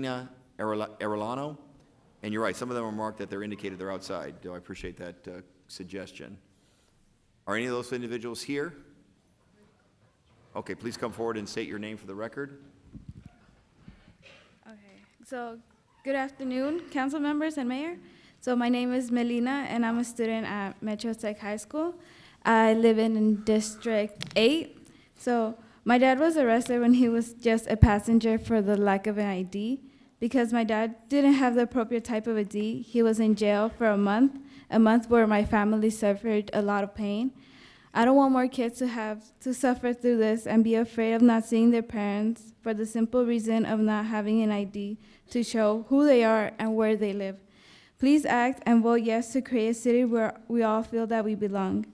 Arellano. And you're right, some of them are marked that they're indicated they're outside. I appreciate that suggestion. Are any of those individuals here? Okay, please come forward and state your name for the record. Okay, so good afternoon, council members and mayor. So my name is Melina, and I'm a student at Metro Tech High School. I live in District 8. So my dad was arrested when he was just a passenger for the lack of an ID. Because my dad didn't have the appropriate type of ID, he was in jail for a month where my family suffered a lot of pain. I don't want more kids to have to suffer through this and be afraid of not seeing their parents for the simple reason of not having an ID to show who they are and where they live. Please act and vote yes to create a city where we all feel that we belong.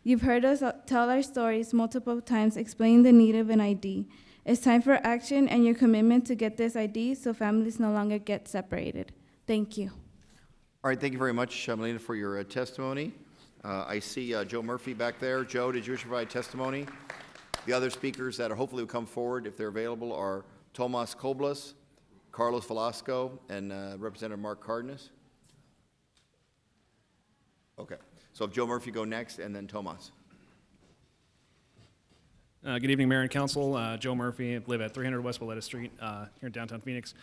You've heard us tell our stories multiple times explaining the need of an ID. It's time for action and your commitment to get this ID so families no longer get separated. Thank you. All right, thank you very much, Melina, for your testimony. I see Joe Murphy back there. Joe, did you wish to provide testimony? The other speakers that hopefully will come forward, if they're available, are Tomas Koblas, Carlos Velasco, and Representative Mark Cardenas. Okay, so if Joe Murphy go next, and then Tomas. Good evening, Mayor and Council. Joe Murphy. I live at 300 West Willetta Street here in downtown Phoenix.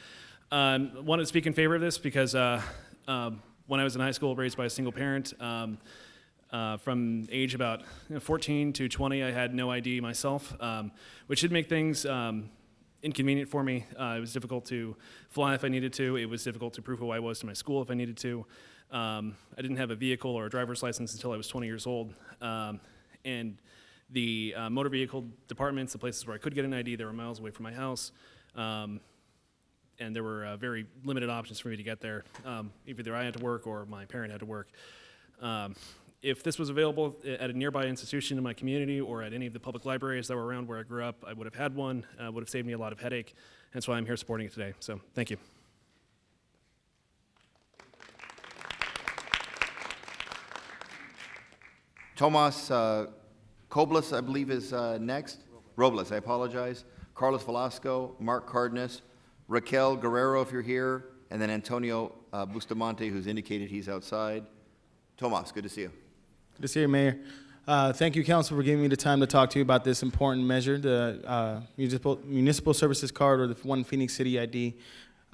Wanted to speak in favor of this because when I was in high school, raised by a single parent, from age about 14 to 20, I had no ID myself, which should make things inconvenient for me. It was difficult to fly if I needed to. It was difficult to prove who I was to my school if I needed to. I didn't have a vehicle or a driver's license until I was 20 years old. And the motor vehicle departments, the places where I could get an ID, they were miles away from my house. And there were very limited options for me to get there. Either I had to work or my parent had to work. If this was available at a nearby institution in my community or at any of the public libraries that were around where I grew up, I would have had one. Would have saved me a lot of headache. That's why I'm here supporting it today. So thank you. Tomas Koblas, I believe, is next. Robles, I apologize. Carlos Velasco, Mark Cardenas, Raquel Guerrero, if you're here, and then Antonio Bustamante, who's indicated he's outside. Tomas, good to see you. Good to see you, Mayor. Thank you, Council, for giving me the time to talk to you about this important measure, the Municipal Services Card, or the One Phoenix City ID.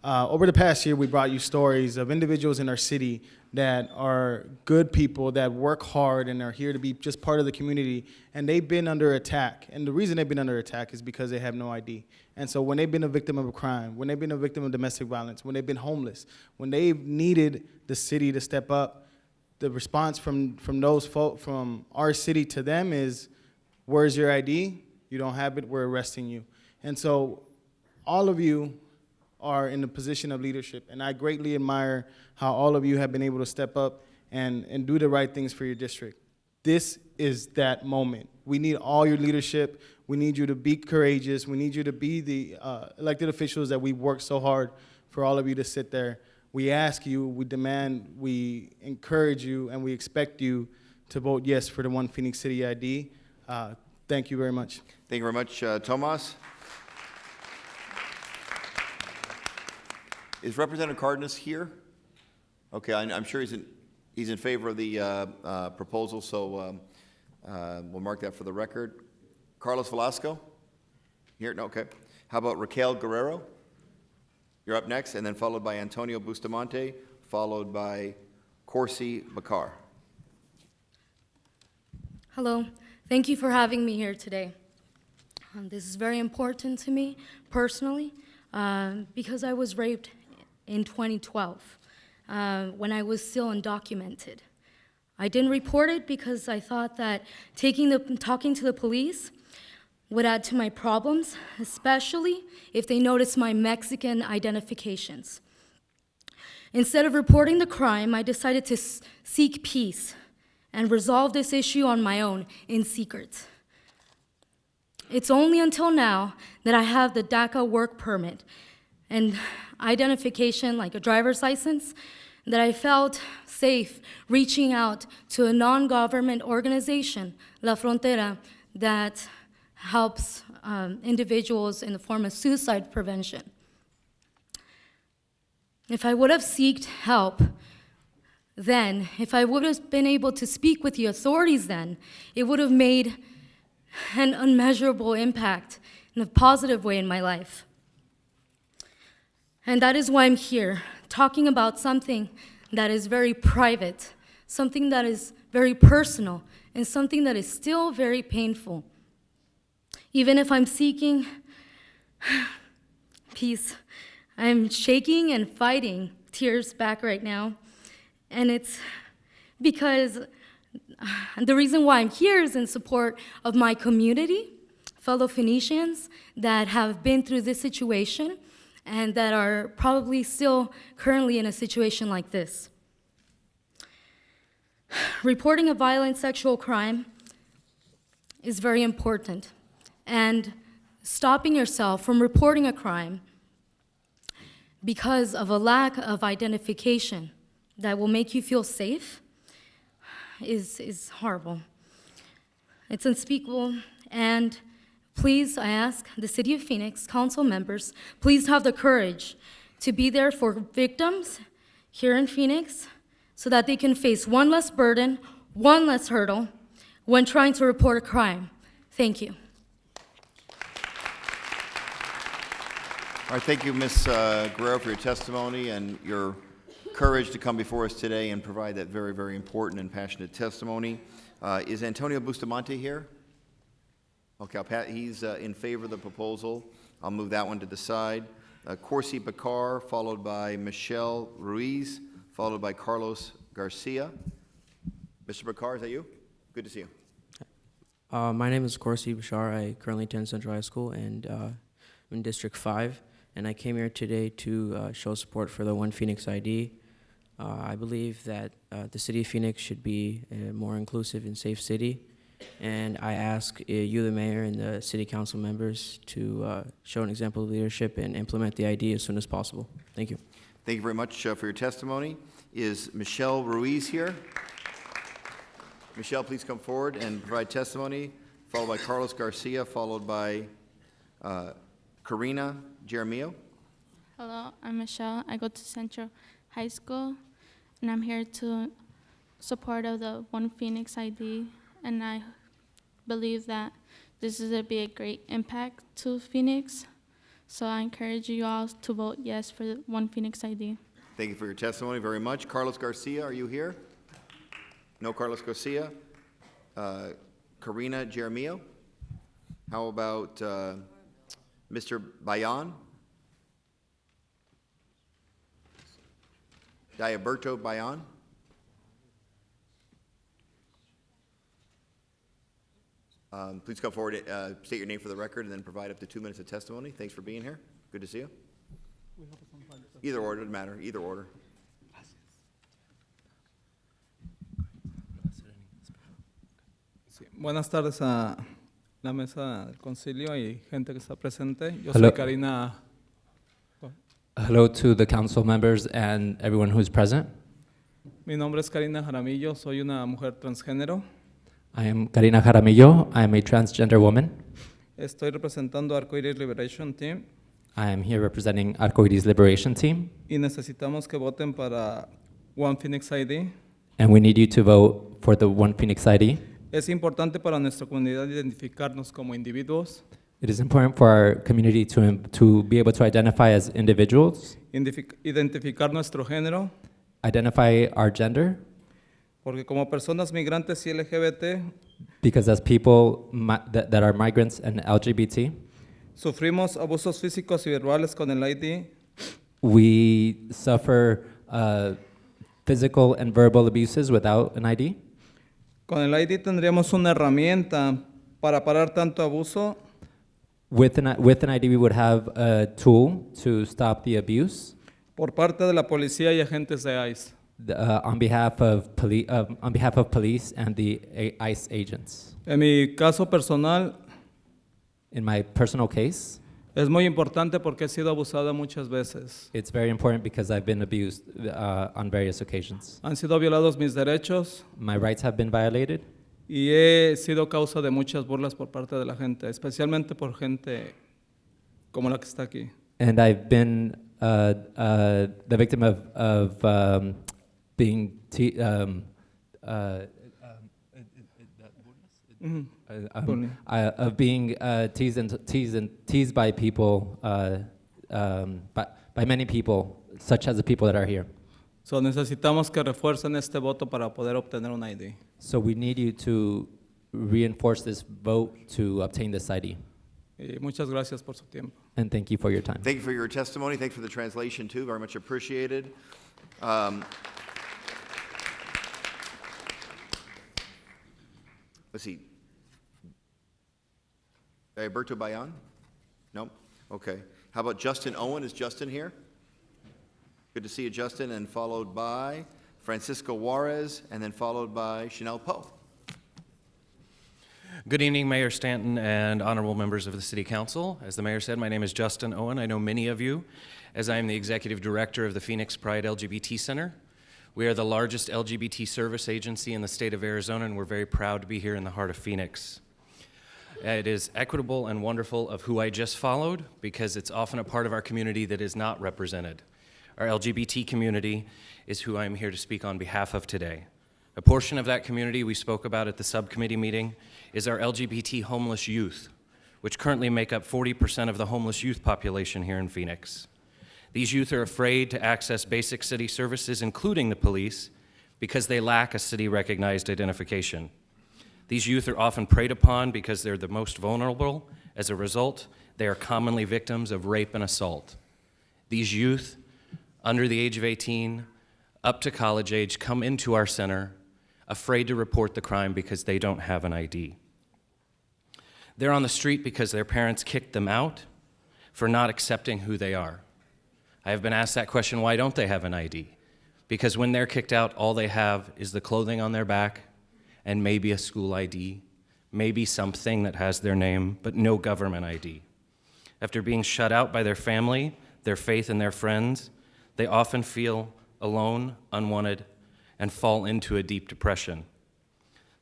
Over the past year, we brought you stories of individuals in our city that are good people, that work hard and are here to be just part of the community, and they've been under attack. And the reason they've been under attack is because they have no ID. And so when they've been a victim of a crime, when they've been a victim of domestic violence, when they've been homeless, when they've needed the city to step up, the response from those folk, from our city to them is, where's your ID? You don't have it, we're arresting you. And so all of you are in a position of leadership, and I greatly admire how all of you have been able to step up and do the right things for your district. This is that moment. We need all your leadership. We need you to be courageous. We need you to be the elected officials that we worked so hard for all of you to sit there. We ask you, we demand, we encourage you, and we expect you to vote yes for the One Phoenix City ID. Thank you very much. Thank you very much, Tomas. Is Representative Cardenas here? Okay, I'm sure he's in favor of the proposal, so we'll mark that for the record. Carlos Velasco? Here? No, okay. How about Raquel Guerrero? You're up next, and then followed by Antonio Bustamante, followed by Corsi Bakar. Hello. Thank you for having me here today. This is very important to me personally because I was raped in 2012 when I was still undocumented. I didn't report it because I thought that talking to the police would add to my problems, especially if they noticed my Mexican identifications. Instead of reporting the crime, I decided to seek peace and resolve this issue on my own in secret. It's only until now that I have the DACA work permit and identification, like a driver's license, that I felt safe reaching out to a non-government organization, La Frontera, that helps individuals in the form of suicide prevention. if I would have sought help then, if I would have been able to speak with the authorities then, it would have made an unmeasurable impact in a positive way in my life. And that is why I'm here, talking about something that is very private, something that is very personal, and something that is still very painful. Even if I'm seeking peace, I'm shaking and fighting tears back right now. And it's because the reason why I'm here is in support of my community, fellow Phoenicians that have been through this situation and that are probably still currently in a situation like this. Reporting a violent sexual crime is very important, and stopping yourself from reporting a crime because of a lack of identification that will make you feel safe is horrible. It's unspeakable, and please, I ask the City of Phoenix council members, please have the courage to be there for victims here in Phoenix so that they can face one less burden, one less hurdle when trying to report a crime. Thank you. All right, thank you, Ms. Guerrero, for your testimony and your courage to come before us today and provide that very, very important and passionate testimony. Is Antonio Bustamante here? Okay, he's in favor of the proposal. I'll move that one to the side. Corsi Bakar, followed by Michelle Ruiz, followed by Carlos Garcia. Mr. Bakar, is that you? Good to see you. My name is Corsi Bashar. I currently attend Central High School and I'm in District 5. And I came here today to show support for the One Phoenix ID. I believe that the City of Phoenix should be a more inclusive and safe city. And I ask you, the mayor, and the city council members to show an example of leadership and implement the ID as soon as possible. Thank you. Thank you very much for your testimony. Is Michelle Ruiz here? Michelle, please come forward and provide testimony, followed by Carlos Garcia, followed by Karina Jaramillo. Hello, I'm Michelle. I go to Central High School, and I'm here to support of the One Phoenix ID, and I believe that this is going to be a great impact to Phoenix, so I encourage you all to vote yes for the One Phoenix ID. Thank you for your testimony very much. Carlos Garcia, are you here? No Carlos Garcia. Karina Jaramillo. How about Mr. Bayan? Diaberto Bayan? Please come forward, state your name for the record, and then provide up to 2 minutes of testimony. Thanks for being here. Good to see you. Either order, doesn't matter, either order. Sí, buenas tardes a la mesa del concilio y gente que está presente. Yo Hello. soy Karina. Hello to the council members and everyone who's present. Mi nombre es Karina Jaramillo, soy una mujer transgénero. I am Karina Jaramillo. I am a transgender woman. Estoy representando Arcoiris Liberation Team I am here representing Arcoiris Liberation Team, y necesitamos que voten para One Phoenix ID. and we need you to vote for the One Phoenix ID. Es importante para nuestra comunidad identificarnos como individuos, It is important for our community to be able to identify as individuals, identificar nuestro género, identify our gender, porque como personas migrantes y LGBT because as people that are migrants and LGBT, sufrimos abusos físicos y verbales con el ID. we suffer physical and verbal abuses without an ID. Con el ID tendríamos una herramienta para parar tanto abuso With an ID, we would have a tool to stop the abuse por parte de la policía y agentes de ICE. on behalf of police and the ICE agents. En mi caso personal, In my personal case, es muy importante porque he sido abusada muchas veces. it's very important because I've been abused on various occasions. Han sido violados mis derechos My rights have been violated, y he sido causa de muchas burlas por parte de la gente, especialmente por gente como la que está aquí. and I've been the victim of being of being teased by people, by many people, such as the people that are here. So necesitamos que refuercen este voto para poder obtener un ID. So we need you to reinforce this vote to obtain this ID. Y muchas gracias por su tiempo. And thank you for your time. Thank you for your testimony. Thanks for the translation, too. Very much appreciated. Let's see. Alberto Bayan? No? Okay. How about Justin Owen? Is Justin here? Good to see you, Justin. And followed by Francisco Juarez, and then followed by Chanel Poe. Good evening, Mayor Stanton and honorable members of the City Council. As the Mayor said, my name is Justin Owen. I know many of you, as I am the Executive Director of the Phoenix Pride LGBT Center. We are the largest LGBT service agency in the state of Arizona, and we're very proud to be here in the heart of Phoenix. It is equitable and wonderful of who I just followed, because it's often a part of our community that is not represented. Our LGBT community is who I'm here to speak on behalf of today. A portion of that community we spoke about at the subcommittee meeting is our LGBT homeless youth, which currently make up 40% of the homeless youth population here in Phoenix. These youth are afraid to access basic city services, including the police, because they lack a city-recognized identification. These youth are often preyed upon because they're the most vulnerable. As a result, they are commonly victims of rape and assault. These youth, under the age of 18, up to college age, come into our center afraid to report the crime because they don't have an ID. They're on the street because their parents kicked them out for not accepting who they are. I have been asked that question, why don't they have an ID? Because when they're kicked out, all they have is the clothing on their back and maybe a school ID, maybe something that has their name, but no government ID. After being shut out by their family, their faith, and their friends, they often feel alone, unwanted, and fall into a deep depression.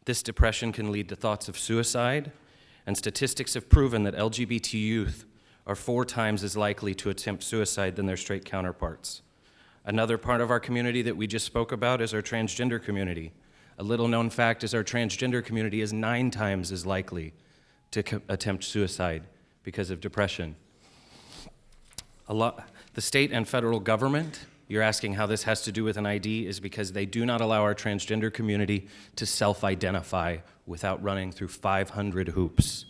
This depression can lead to thoughts of suicide, and statistics have proven that LGBT youth are 4 times as likely to attempt suicide than their straight counterparts. Another part of our community that we just spoke about is our transgender community. A little known fact is our transgender community is 9 times as likely to attempt suicide because of depression. The state and federal government, you're asking how this has to do with an ID, is because they do not allow our transgender community to self-identify without running through 500 hoops.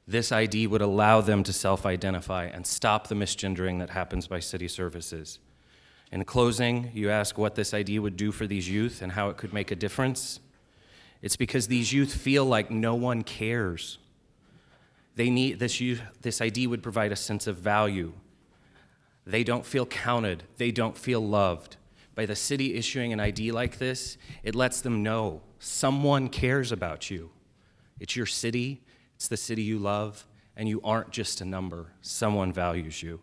This ID would allow them to self-identify and stop the misgendering that happens by city services. In closing, you ask what this ID would do for these youth and how it could make a difference. It's because these youth feel like no one cares. They need this ID would provide a sense of value. They don't feel counted. They don't feel loved. By the city issuing an ID like this, it lets them know someone cares about you. It's your city, it's the city you love, and you aren't just a number. Someone values you.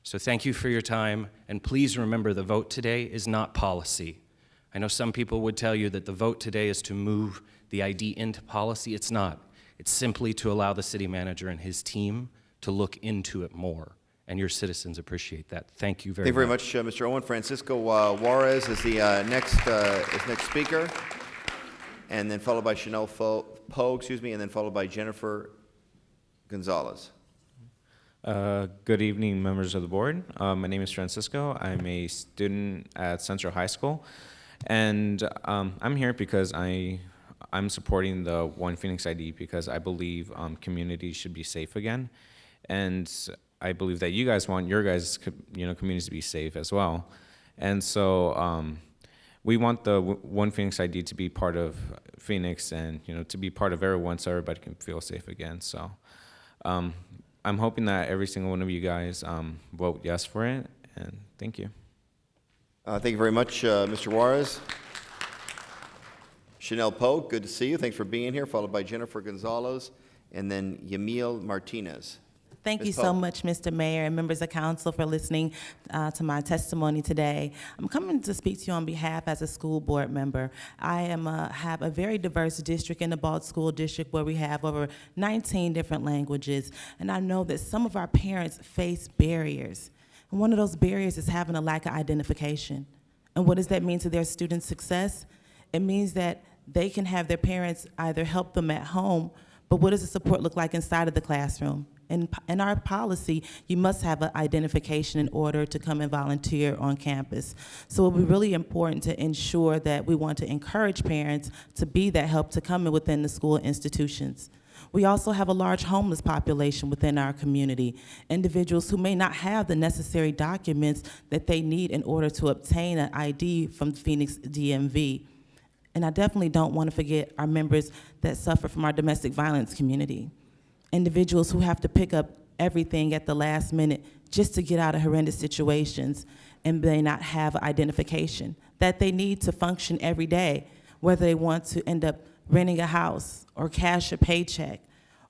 So thank you for your time, and please remember the vote today is not policy. I know some people would tell you that the vote today is to move the ID into policy. It's not. It's simply to allow the city manager and his team to look into it more. And your citizens appreciate that. Thank you very much. Thank you very much, Mr. Owen. Francisco Juarez is the next speaker, and then followed by Chanel Poe, and then followed by Jennifer Gonzalez. Good evening, members of the board. My name is Francisco. I'm a student at Central High School, and I'm here because I'm supporting the One Phoenix ID because I believe communities should be safe again, and I believe that you guys want your guys' communities to be safe as well. And so we want the One Phoenix ID to be part of Phoenix and to be part of everyone so everybody can feel safe again. So I'm hoping that every single one of you guys vote yes for it, and thank you. Thank you very much, Mr. Juarez. Chanel Poe, good to see you. Thanks for being here, followed by Jennifer Gonzalez, and then Yamil Martinez. Thank you so much, Mr. Mayor and members of council, for listening to my testimony today. I'm coming to speak to you on behalf as a school board member. I have a very diverse district in the Bald School District where we have over 19 different languages, and I know that some of our parents face barriers And one of those barriers is having a lack of identification. And what does that mean to their student success? It means that they can have their parents either help them at home, but what does the support look like inside of the classroom? In our policy, you must have an identification in order to come and volunteer on campus. So it would be really important to ensure that we want to encourage parents to be that help to come in within the school institutions. We also have a large homeless population within our community, individuals who may not have the necessary documents that they need in order to obtain an ID from Phoenix DMV. And I definitely don't want to forget our members that suffer from our domestic violence community. Individuals who have to pick up everything at the last minute just to get out of horrendous situations and may not have identification that they need to function every day, whether they want to end up renting a house or cash a paycheck,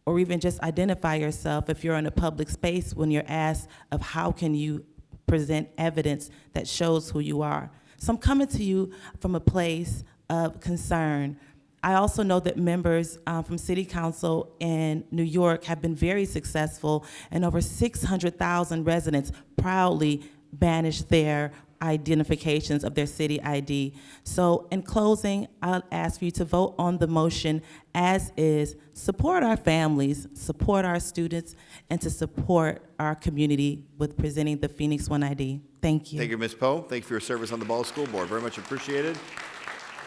or even just identify yourself if you're in a public space when you're asked of how can you present evidence that shows who you are. So I'm coming to you from a place of concern. I also know that members from City Council in New York have been very successful, and over 600,000 residents proudly banished their identifications of their city ID. So in closing, I'll ask you to vote on the motion as is, support our families, support our students, and to support our community with presenting the Phoenix One ID. Thank you. Thank you, Ms. Poe. Thank you for your service on the Ball School Board. Very much appreciated.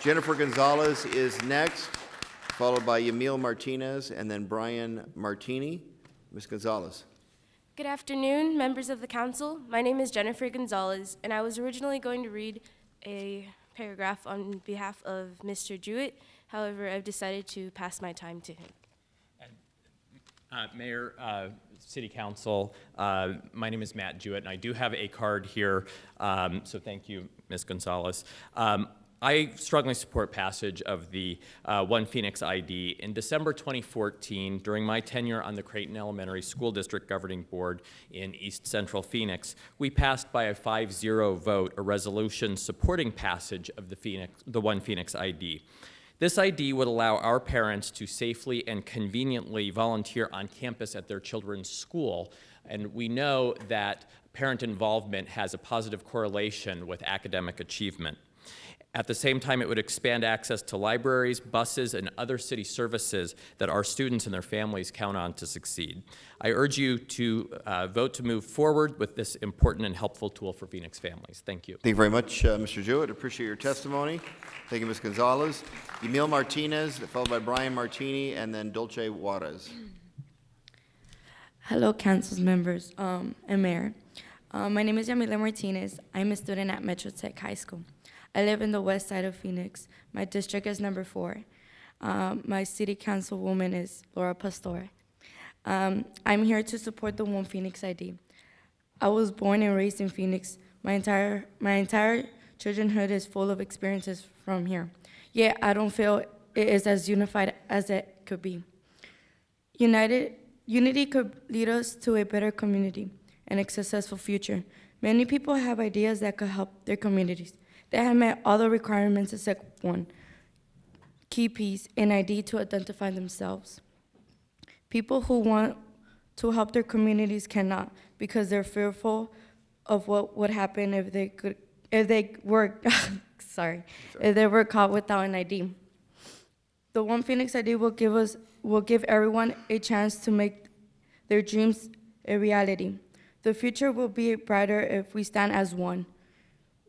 Jennifer Gonzalez is next, followed by Yamil Martinez, and then Brian Martini. Ms. Gonzalez. Good afternoon, members of the council. My name is Jennifer Gonzalez, and I was originally going to read a paragraph on behalf of Mr. Jewett. However, I've decided to pass my time to him. Mayor, City Council, my name is Matt Jewett, and I do have a card here, so thank you, Ms. Gonzalez. I strongly support passage of the One Phoenix ID. In December 2014, during my tenure on the Creighton Elementary School District Governing Board in East Central Phoenix, we passed by a 5-0 vote a resolution supporting passage of the One Phoenix ID. This ID would allow our parents to safely and conveniently volunteer on campus at their children's school, and we know that parent involvement has a positive correlation with academic achievement. At the same time, it would expand access to libraries, buses, and other city services that our students and their families count on to succeed. I urge you to vote to move forward with this important and helpful tool for Phoenix families. Thank you. Thank you very much, Mr. Jewett. Appreciate your testimony. Thank you, Ms. Gonzalez. Emil Martinez, followed by Brian Martini, and then Dulce Juarez. Hello, council members and mayor. My name is Yamila Martinez. I'm a student at Metro Tech High School. I live in the west side of Phoenix. My district is number 4. My city councilwoman is Laura Pastore. I'm here to support the One Phoenix ID. I was born and raised in Phoenix. My entire childhood is full of experiences from here. Yet I don't feel it is as unified as it could be. Unity could lead us to a better community and a successful future. Many people have ideas that could help their communities. They have met all the requirements except one, key piece, an ID to identify themselves. People who want to help their communities cannot because they're fearful of what would happen if they were caught without an ID. The One Phoenix ID will give everyone a chance to make their dreams a reality. The future will be brighter if we stand as one.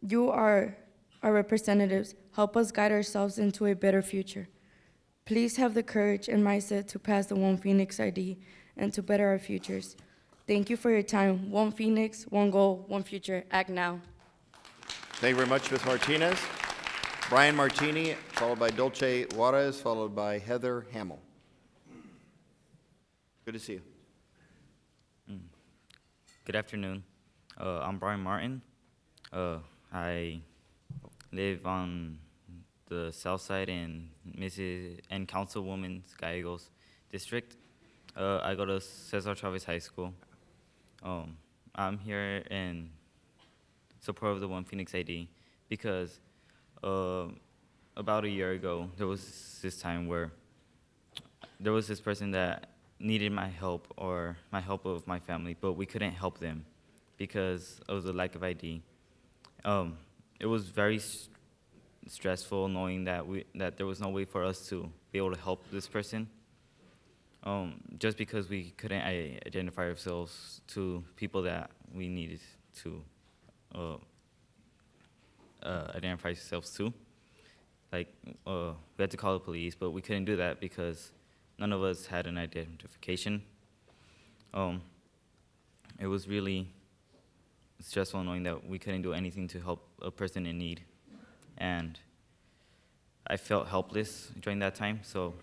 You are our representatives. Help us guide ourselves into a better future. Please have the courage and mindset to pass the One Phoenix ID and to better our futures. Thank you for your time. One Phoenix, one goal, one future. Act now. Thank you very much, Ms. Martinez. Brian Martini, followed by Dulce Juarez, followed by Heather Hamill. Good to see you. Good afternoon. I'm Brian Martin. I live on the south side in Councilwoman Gallegos district. I go to Cesar Chavez High School. I'm here in support of the One Phoenix ID because about a year ago, there was this time where there was this person that needed my help or my help of my family, but we couldn't help them because of the lack of ID. It was very stressful knowing that there was no way for us to be able to help this person, just because we couldn't identify ourselves to people that we needed to identify ourselves to. Like, we had to call the police, but we couldn't do that because none of us had an identification. It was really stressful knowing that we couldn't do anything to help a person in need. And I felt helpless during that time, so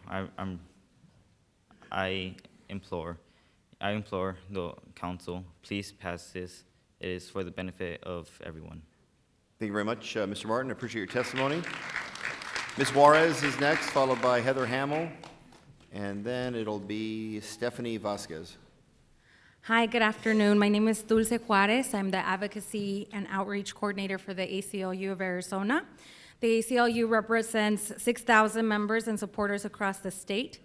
I implore the council, please pass this. It is for the benefit of everyone. Thank you very much, Mr. Martin. I appreciate your testimony. Ms. Juarez is next, followed by Heather Hamill, and then it'll be Stephanie Vasquez. Hi, good afternoon. My name is Dulce Juarez. I'm the Advocacy and Outreach Coordinator for the ACLU of Arizona. The ACLU represents 6,000 members and supporters across the state.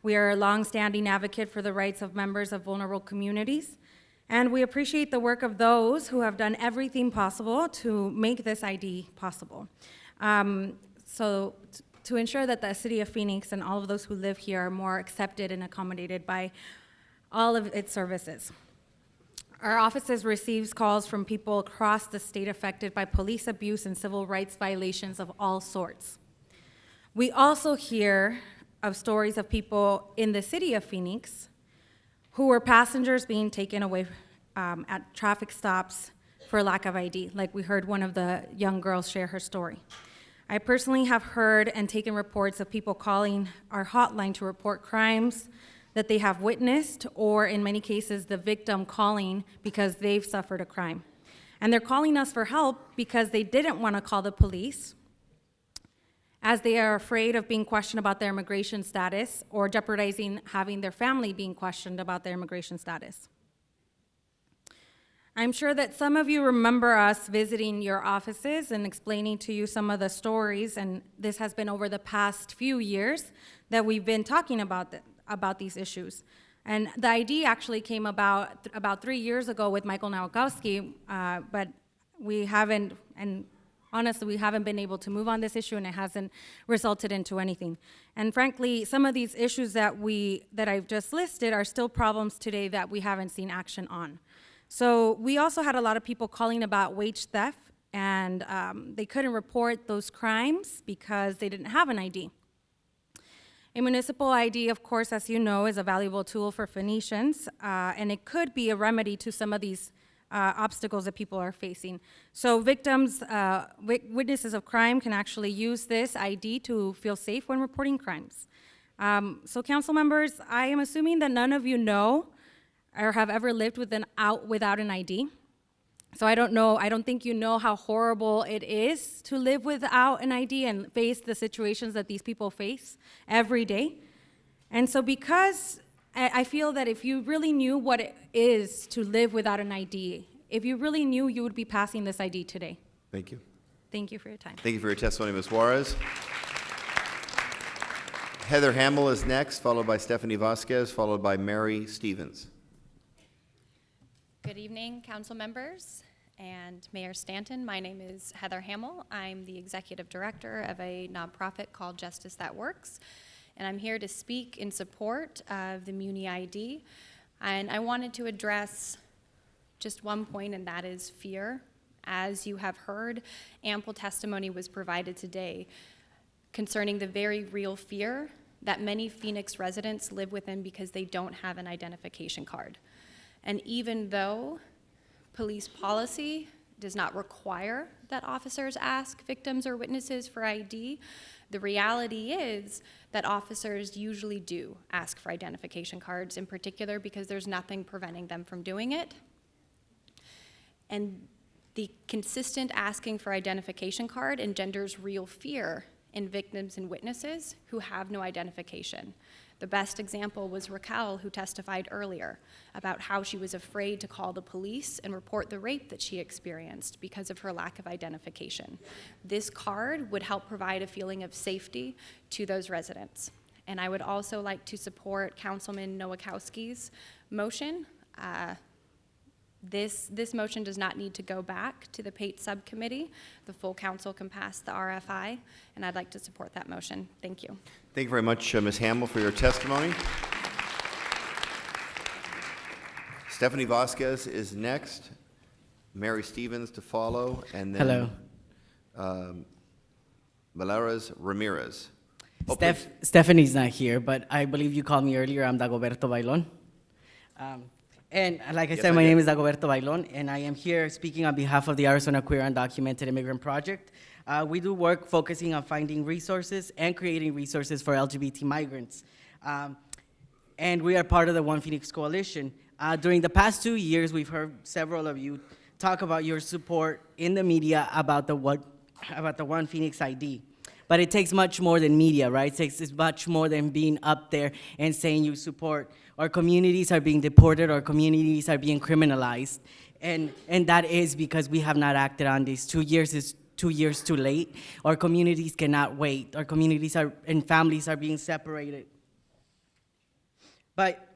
We are a longstanding advocate for the rights of members of vulnerable communities, and we appreciate the work of those who have done everything possible to make this ID possible. So to ensure that the city of Phoenix and all of those who live here are more accepted and accommodated by all of its services. Our offices receives calls from people across the state affected by police abuse and civil rights violations of all sorts. We also hear of stories of people in the city of Phoenix who were passengers being taken away at traffic stops for lack of ID, like we heard one of the young girls share her story. I personally have heard and taken reports of people calling our hotline to report crimes that they have witnessed, or in many cases, the victim calling because they've suffered a crime. And they're calling us for help because they didn't want to call the police, as they are afraid of being questioned about their immigration status or jeopardizing having their family being questioned about their immigration status. I'm sure that some of you remember us visiting your offices and explaining to you some of the stories, and this has been over the past few years that we've been talking about these issues. And the ID actually came about 3 years ago with Michael Nowakowski, but we haven't, and honestly, we haven't been able to move on this issue, and it hasn't resulted into anything. And frankly, some of these issues that I've just listed are still problems today that we haven't seen action on. So we also had a lot of people calling about wage theft, and they couldn't report those crimes because they didn't have an ID. A municipal ID, of course, as you know, is a valuable tool for Phoenicians, and it could be a remedy to some of these obstacles that people are facing. So victims, witnesses of crime can actually use this ID to feel safe when reporting crimes. So council members, I am assuming that none of you know or have ever lived without an ID. So I don't think you know how horrible it is to live without an ID and face the situations that these people face every day. And so because I feel that if you really knew what it is to live without an ID, if you really knew, you would be passing this ID today. Thank you. Thank you for your time. Thank you for your testimony, Ms. Juarez. Heather Hamill is next, followed by Stephanie Vasquez, followed by Mary Stevens. Good evening, council members and Mayor Stanton. My name is Heather Hamill. I'm the executive director of a nonprofit called Justice That Works, and I'm here to speak in support of the Muni ID. And I wanted to address just one point, and that is fear. As you have heard, ample testimony was provided today concerning the very real fear that many Phoenix residents live within because they don't have an identification card. And even though police policy does not require that officers ask victims or witnesses for ID, the reality is that officers usually do ask for identification cards, in particular because there's nothing preventing them from doing it. And the consistent asking for identification card engenders real fear in victims and witnesses who have no identification. The best example was Raquel, who testified earlier about how she was afraid to call the police and report the rape that she experienced because of her lack of identification. This card would help provide a feeling of safety to those residents. And I would also like to support Councilman Nowakowski's motion. This motion does not need to go back to the PATE subcommittee. The full council can pass the RFI, and I'd like to support that motion. Thank you. Thank you very much, Ms. Hamill, for your testimony. Stephanie Vasquez is next, Mary Stevens to follow, and then Valeras Ramirez. Oh, Stephanie's not here, but I believe you called me earlier. I'm Dagoberto Bailon. And like I said, my name is Dagoberto Bailon, and I am here speaking on behalf of the Arizona Queer Undocumented Immigrant Project. We do work focusing on finding resources and creating resources for LGBT migrants. And we are part of the One Phoenix Coalition. During the past 2 years, we've heard several of you talk about your support in the media about the One Phoenix ID. But it takes much more than media, right? It takes much more than being up there and saying you support. Our communities are being deported, our communities are being criminalized. And that is because we have not acted on this. 2 years is 2 years too late. Our communities cannot wait. Our communities and families are being separated. But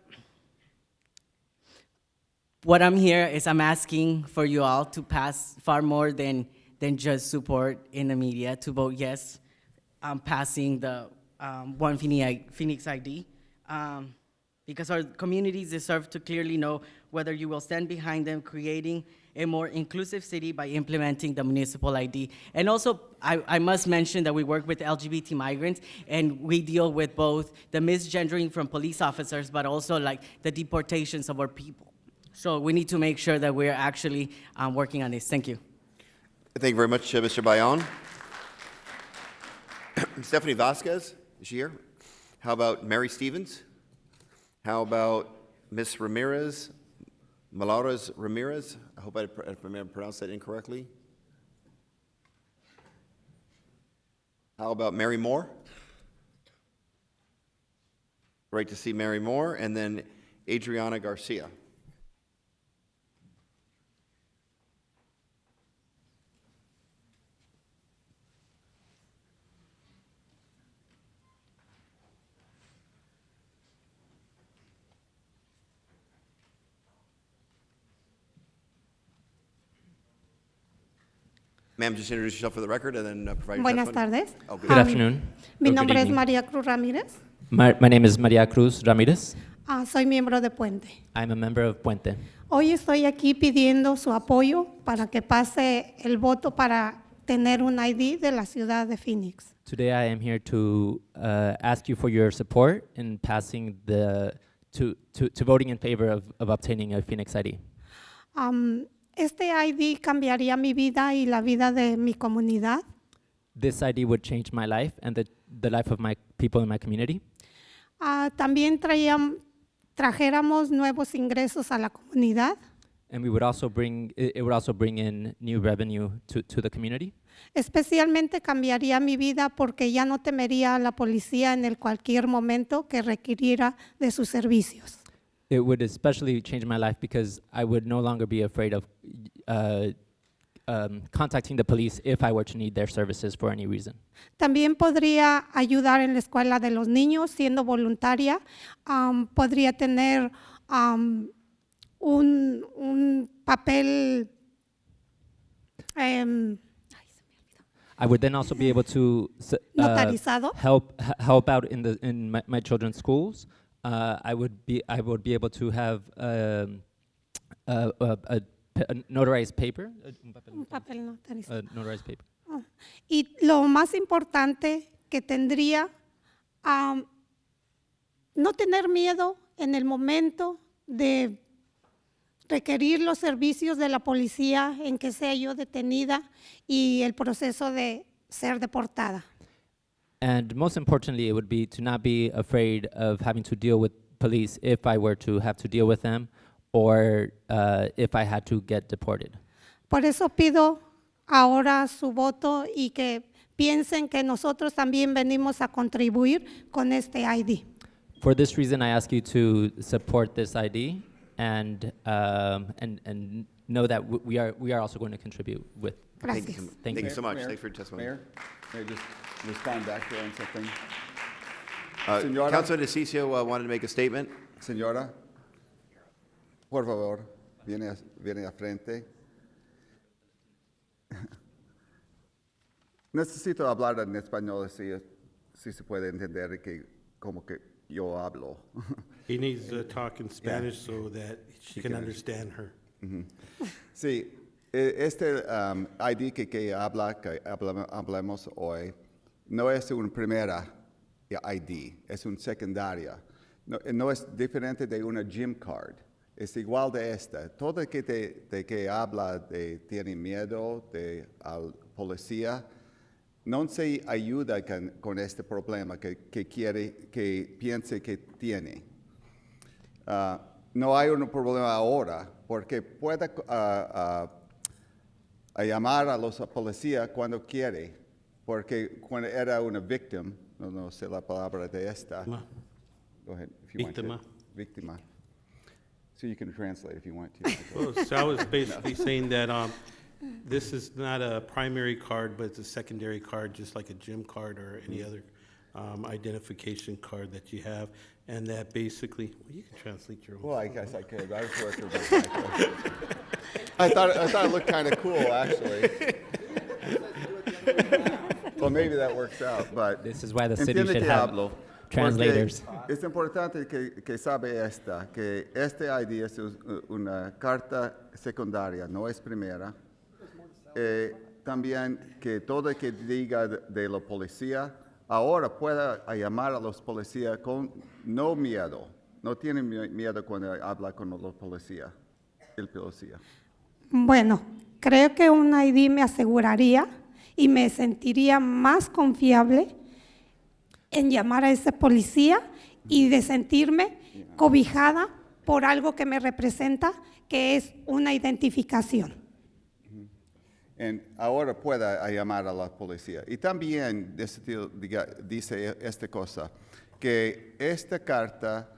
what I'm here is I'm asking for you all to pass far more than just support in the media, to vote yes. Passing the One Phoenix ID, because our communities deserve to clearly know whether you will stand behind them creating a more inclusive city by implementing the municipal ID. And also, I must mention that we work with LGBT migrants, and we deal with both the misgendering from police officers, but also like the deportations of our people. So we need to make sure that we're actually working on this. Thank you. Thank you very much, Mr. Bayon. Stephanie Vasquez, is she here? How about Mary Stevens? How about Ms. Ramirez, Malaras Ramirez? I hope I pronounced that incorrectly. How about Mary Moore? Great to see Mary Moore. And then Adriana Garcia. Ma'am, just introduce yourself for the record and then provide your Buenas testimony. tardes. Oh, Good afternoon. Mi Or good nombre es evening. María Cruz Ramírez. My name is Maria Cruz Ramirez. Soy miembro de Puente. I'm a member of Puente. Hoy estoy aquí pidiendo su apoyo para que pase el voto para tener un ID de la ciudad de Phoenix. Today I am here to ask you for your support in passing to voting in favor of obtaining a Phoenix ID. Este ID cambiaría mi vida y la vida de mi comunidad. This ID would change my life and the life of my people in my community. También trajéramos nuevos ingresos a la comunidad. And it would also bring in new revenue to the community. Especialmente cambiaría mi vida porque ya no temería a la policía en el cualquier momento que requiriera de sus servicios. It would especially change my life because I would no longer be afraid of contacting the police if I were to need their services for any reason. También podría ayudar en la escuela de los niños siendo voluntaria. Podría tener un papel. I would then also be able to Notarizado. help out in my children's schools. I would be able to have a notarized paper. Un papel notarizado. A notarized paper. Y lo más importante que tendría, no tener miedo en el momento de requerir los servicios de la policía en que sea yo detenida y el proceso de ser deportada. And most importantly, it would be to not be afraid of having to deal with police if I were to have to deal with them or if I had to get deported. Por eso pido ahora su voto y que piensen que nosotros también venimos a contribuir con este ID. For this reason, I ask you to support this ID and know that we are also going to contribute with. Thank you. Thank you so much. Mayor, Thanks for your testimony. Mayor, just respond back there on something. Councilman DeCiccio wanted to make a statement. Señora, por favor. viene a frente. Necesito hablar en español si se puede entender que como que yo hablo. He needs to talk in Spanish so that she can understand her. Sí, este ID que hablamos hoy no es una primera ID, es una secundaria. No es diferente de una gym card, es igual de esta. Todo el que habla de tiene miedo al policía, no se ayuda con este problema que piense que tiene. No hay un problema ahora, porque puede llamar a los policías cuando quiere, porque cuando era una víctima, no sé la palabra de esta. Go ahead, if you want to. Víctima. So you can translate if you want to. Well, so I was basically saying that this is not a primary card, but it's a secondary card, just like a gym card or any other identification card that you have, and that basically, well, you can translate your own. Well, I guess I could. I was working with my I thought it looked kind of cool, actually. Well, maybe that works out, but This is why the city should que have hablo, translators. Es importante que sabe que este ID es una carta secundaria, no es primera. También que todo el que diga de la policía, ahora pueda llamar a los policías con no miedo. No tiene miedo cuando habla con los policías, el policía. Bueno, creo que un ID me aseguraría y me sentiría más confiable en llamar a ese policía y de sentirme cobijada por algo que me representa, que es una identificación. Ahora pueda llamar a la policía. Y también dice esta cosa, que esta carta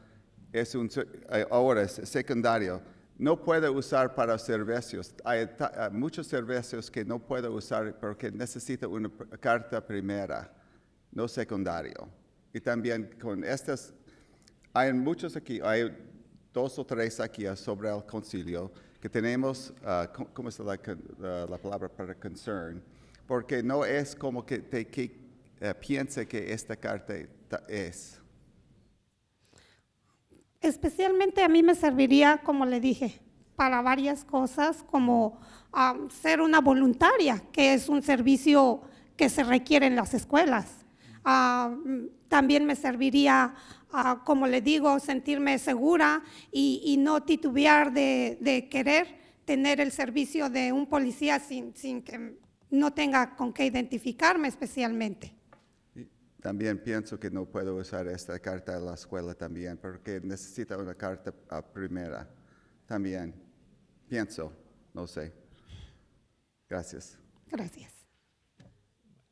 ahora es secundario. No puede usar para servicios. Hay muchos servicios que no puede usar porque necesita una carta primera, no secundario. Y también con estas, hay muchos aquí, hay 2 o 3 aquí sobre el concilio que tenemos, ¿cómo es la palabra para concern? Porque no es como que piense que esta carta es. Especialmente a mí me serviría, como le dije, para varias cosas, como ser una voluntaria, que es un servicio que se requiere en las escuelas. También me serviría, como le digo, sentirme segura y no titubear de querer tener el servicio de un policía sin que no tenga con qué identificarme especialmente. También pienso que no puedo usar esta carta en la escuela también, porque necesita una carta primera. También pienso, no sé. Gracias. Gracias.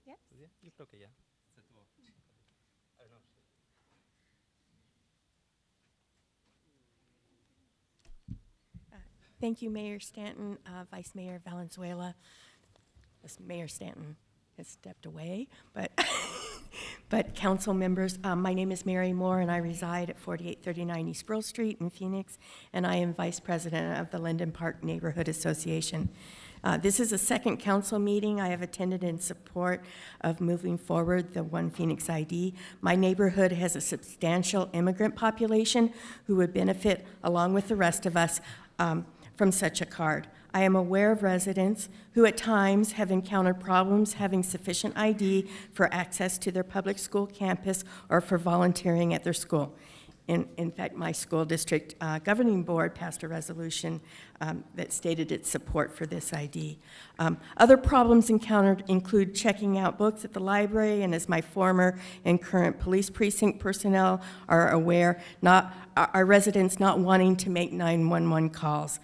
Yo creo que ya. Thank you, Mayor Stanton, Vice Mayor Valenzuela. Mayor Stanton has stepped away, but council members, my name is Mary Moore, and I reside at 4839 East Brill Street in Phoenix, and I am Vice President of the Linden Park Neighborhood Association. This is a second council meeting I have attended in support of moving forward the One Phoenix ID. My neighborhood has a substantial immigrant population who would benefit, along with the rest of us, from such a card. I am aware of residents who at times have encountered problems having sufficient ID for access to their public school campus or for volunteering at their school. In fact, my school district governing board passed a resolution that stated its support for this ID. Other problems encountered include checking out books at the library, and as my former and current police precinct personnel are aware, our residents not wanting to make 911 calls,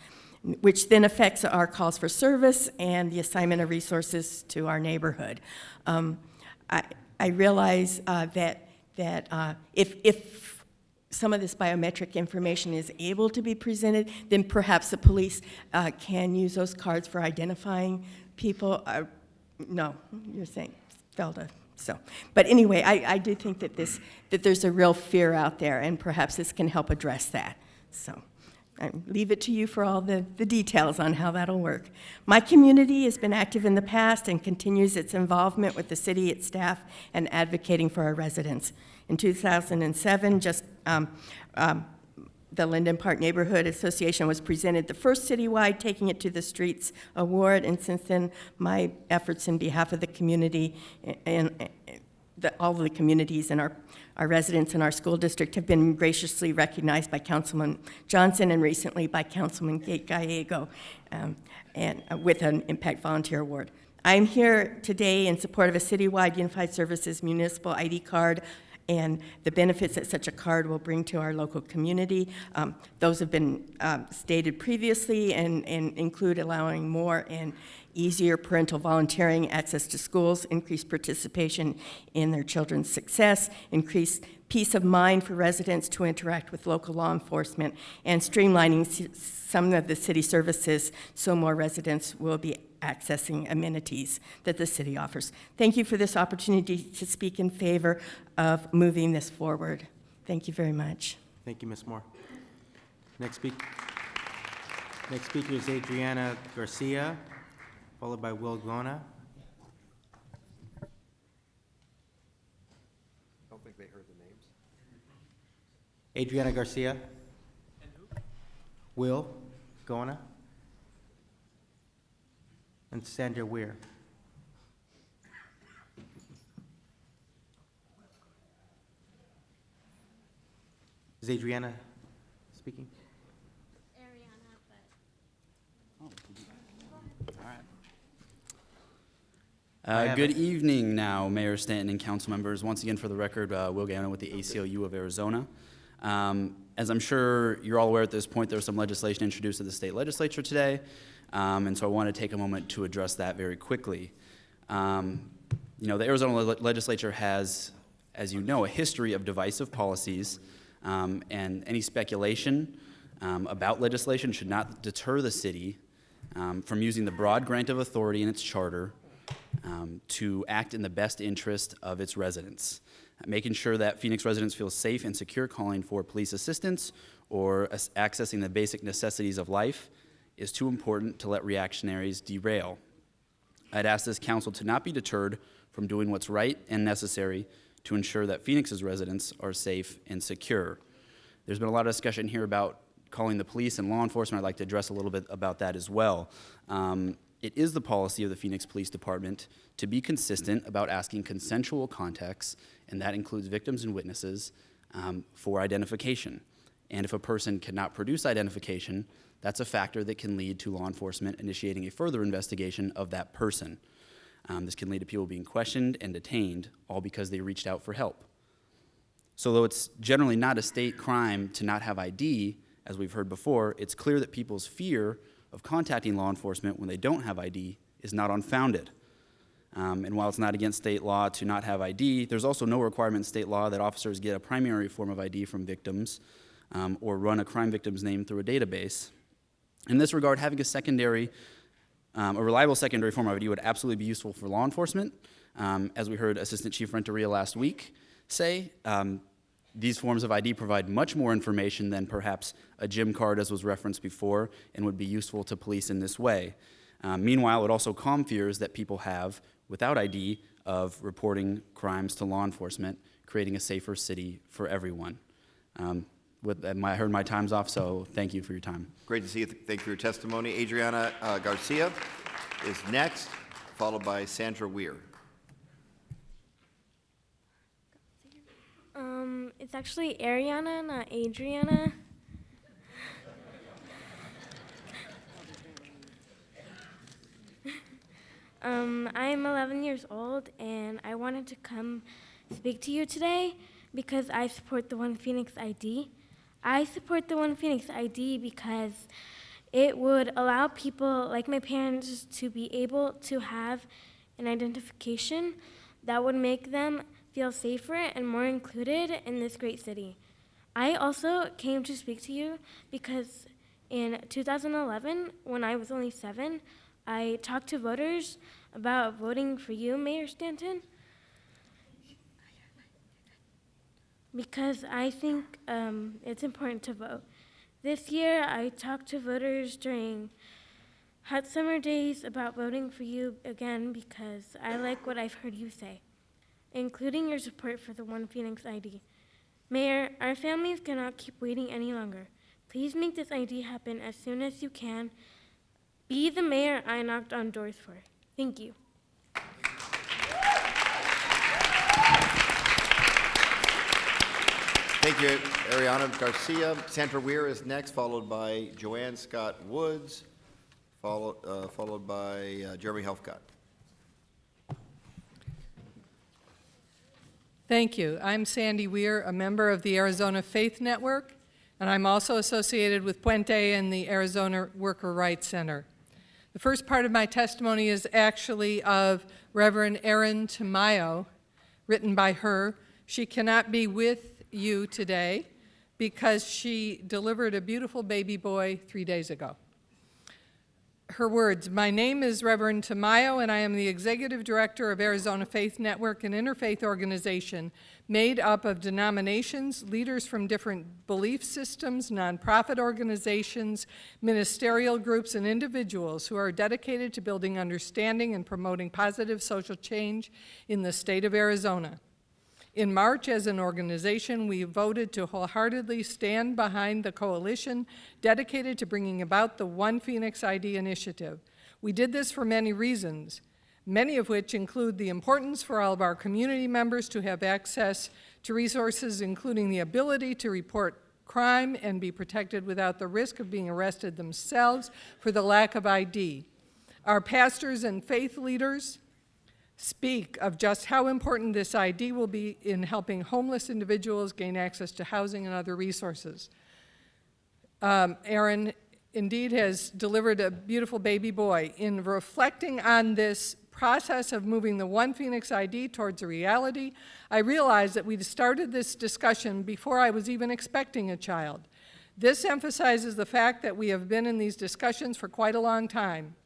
which then affects our calls for service and the assignment of resources to our neighborhood. I realize that if some of this biometric information is able to be presented, then perhaps the police can use those cards for identifying people. No, you're saying Felda. So, but anyway, I do think that there's a real fear out there, and perhaps this can help address that. So, I leave it to you for all the details on how that'll work. My community has been active in the past and continues its involvement with the city, its staff, and advocating for our residents. In 2007, the Linden Park Neighborhood Association was presented the first citywide Taking It to the Streets award, and since then, my efforts in behalf of the community and all of the communities and our residents in our school district have been graciously recognized by Councilman Johnson and recently by Councilman Gallego, and with an Impact Volunteer Award. I'm here today in support of a citywide Unified Services Municipal ID card and the benefits that such a card will bring to our local community. Those have been stated previously and include allowing more and easier parental volunteering, access to schools, increased participation in their children's success, increased peace of mind for residents to interact with local law enforcement, and streamlining some of the city services so more residents will be accessing amenities that the city offers. Thank you for this opportunity to speak in favor of moving this forward. Thank you very much. Thank you, Ms. Moore. Next speaker is Adriana Garcia, followed by Will Gona. I don't think they heard the names. Adriana Garcia. And who? Will Gona. And Sandra Weir. Is Adriana speaking? Good evening now, Mayor Stanton and council members. Once again, for the record, Will Gano with the ACLU of Arizona. As I'm sure you're all aware at this point, there was some legislation introduced to the state legislature today, and so I want to take a moment to address that very quickly. The Arizona legislature has, as you know, a history of divisive policies, and any speculation about legislation should not deter the city from using the broad grant of authority in its charter to act in the best interest of its residents, making sure that Phoenix residents feel safe and secure calling for police assistance or accessing the basic necessities of life is too important to let reactionaries derail. I'd ask this council to not be deterred from doing what's right and necessary to ensure that Phoenix's residents are safe and secure. There's been a lot of discussion here about calling the police and law enforcement. I'd like to address a little bit about that as well. It is the policy of the Phoenix Police Department to be consistent about asking consensual contacts, and that includes victims and witnesses, for identification. And if a person cannot produce identification, that's a factor that can lead to law enforcement initiating a further investigation of that person. This can lead to people being questioned and detained, all because they reached out for help. So though it's generally not a state crime to not have ID, as we've heard before, it's clear that people's fear of contacting law enforcement when they don't have ID is not unfounded. And while it's not against state law to not have ID, there's also no requirement in state law that officers get a primary form of ID from victims or run a crime victim's name through a database. In this regard, having a reliable secondary form of ID would absolutely be useful for law enforcement. As we heard Assistant Chief Renteria last week say, these forms of ID provide much more information than perhaps a gym card, as was referenced before, and would be useful to police in this way. Meanwhile, it would also calm fears that people have without ID of reporting crimes to law enforcement, creating a safer city for everyone. I heard my time's off, so thank you for your time. Great to see you. Thank you for your testimony. Adriana Garcia is next, followed by Sandra Weir. It's actually Ariana, not Adriana. I'm 11 years old, and I wanted to come speak to you today because I support the One Phoenix ID. I support the One Phoenix ID because it would allow people like my parents to be able to have an identification that would make them feel safer and more included in this great city. I also came to speak to you because in 2011, when I was only 7, I talked to voters about voting for you, Mayor Stanton, because I think it's important to vote. This year, I talked to voters during hot summer days about voting for you again because I like what I've heard you say, including your support for the One Phoenix ID. Mayor, our families cannot keep waiting any longer. Please make this ID happen as soon as you can. Be the mayor I knocked on doors for. Thank you. Thank you, Ariana Garcia. Sandra Weir is next, followed by Joanne Scott Woods, followed by Jeremy Helfgott. Thank you. I'm Sandy Weir, a member of the Arizona Faith Network, and I'm also associated with Puente and the Arizona Worker Rights Center. The first part of my testimony is actually of Reverend Erin Tamayo, written by her. She cannot be with you today because she delivered a beautiful baby boy 3 days ago. Her words, "My name is Reverend Tamayo, and I am the Executive Director of Arizona Faith Network, an interfaith organization made up of denominations, leaders from different belief systems, nonprofit organizations, ministerial groups, and individuals who are dedicated to building understanding and promoting positive social change in the state of Arizona. In March, as an organization, we voted to wholeheartedly stand behind the coalition dedicated to bringing about the One Phoenix ID initiative. We did this for many reasons, many of which include the importance for all of our community members to have access to resources, including the ability to report crime and be protected without the risk of being arrested themselves for the lack of ID. Our pastors and faith leaders speak of just how important this ID will be in helping homeless individuals gain access to housing and other resources. Erin indeed has delivered a beautiful baby boy. In reflecting on this process of moving the One Phoenix ID towards a reality, I realized that we'd started this discussion before I was even expecting a child. This emphasizes the fact that we have been in these discussions for quite a long time.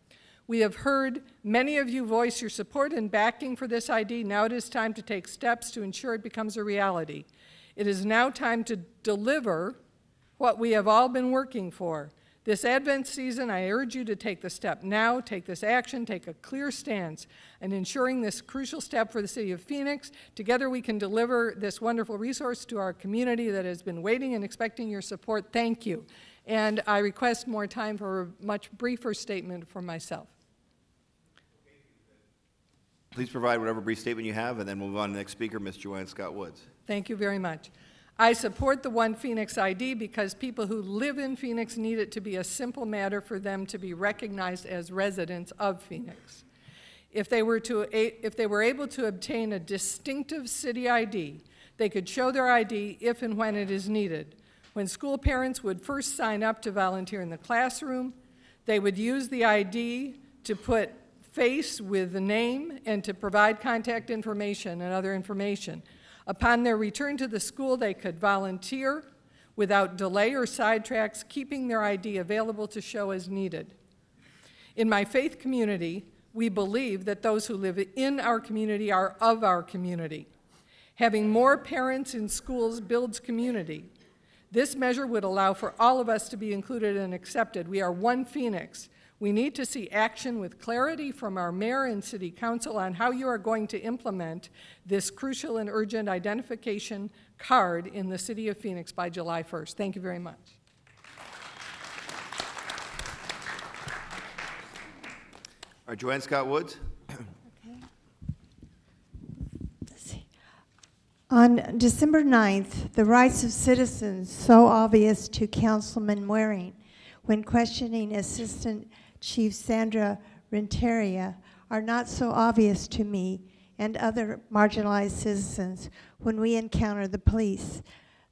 We have heard many of you voice your support and backing for this ID. Now it is time to take steps to ensure it becomes a reality. It is now time to deliver what we have all been working for. This Advent season, I urge you to take the step now, take this action, take a clear stance in ensuring this crucial step for the city of Phoenix. Together we can deliver this wonderful resource to our community that has been waiting and expecting your support. Thank you. And I request more time for a much briefer statement from myself. Please provide whatever brief statement you have, and then we'll move on to the next speaker, Ms. Joanne Scott Woods. Thank you very much. I support the One Phoenix ID because people who live in Phoenix need it to be a simple matter for them to be recognized as residents of Phoenix. If they were able to obtain a distinctive city ID, they could show their ID if and when it is needed. When school parents would first sign up to volunteer in the classroom, they would use the ID to put face with the name and to provide contact information and other information. Upon their return to the school, they could volunteer without delay or sidetracks, keeping their ID available to show as needed. In my faith community, we believe that those who live in our community are of our community. Having more parents in schools builds community. This measure would allow for all of us to be included and accepted. We are one Phoenix. We need to see action with clarity from our mayor and city council on how you are going to implement this crucial and urgent identification card in the city of Phoenix by July 1st. Thank you very much. All right, Joanne Scott Woods. On December 9th, the rights of citizens, so obvious to Councilman Waring when questioning Assistant Chief Sandra Renteria, are not so obvious to me and other marginalized citizens when we encounter the police.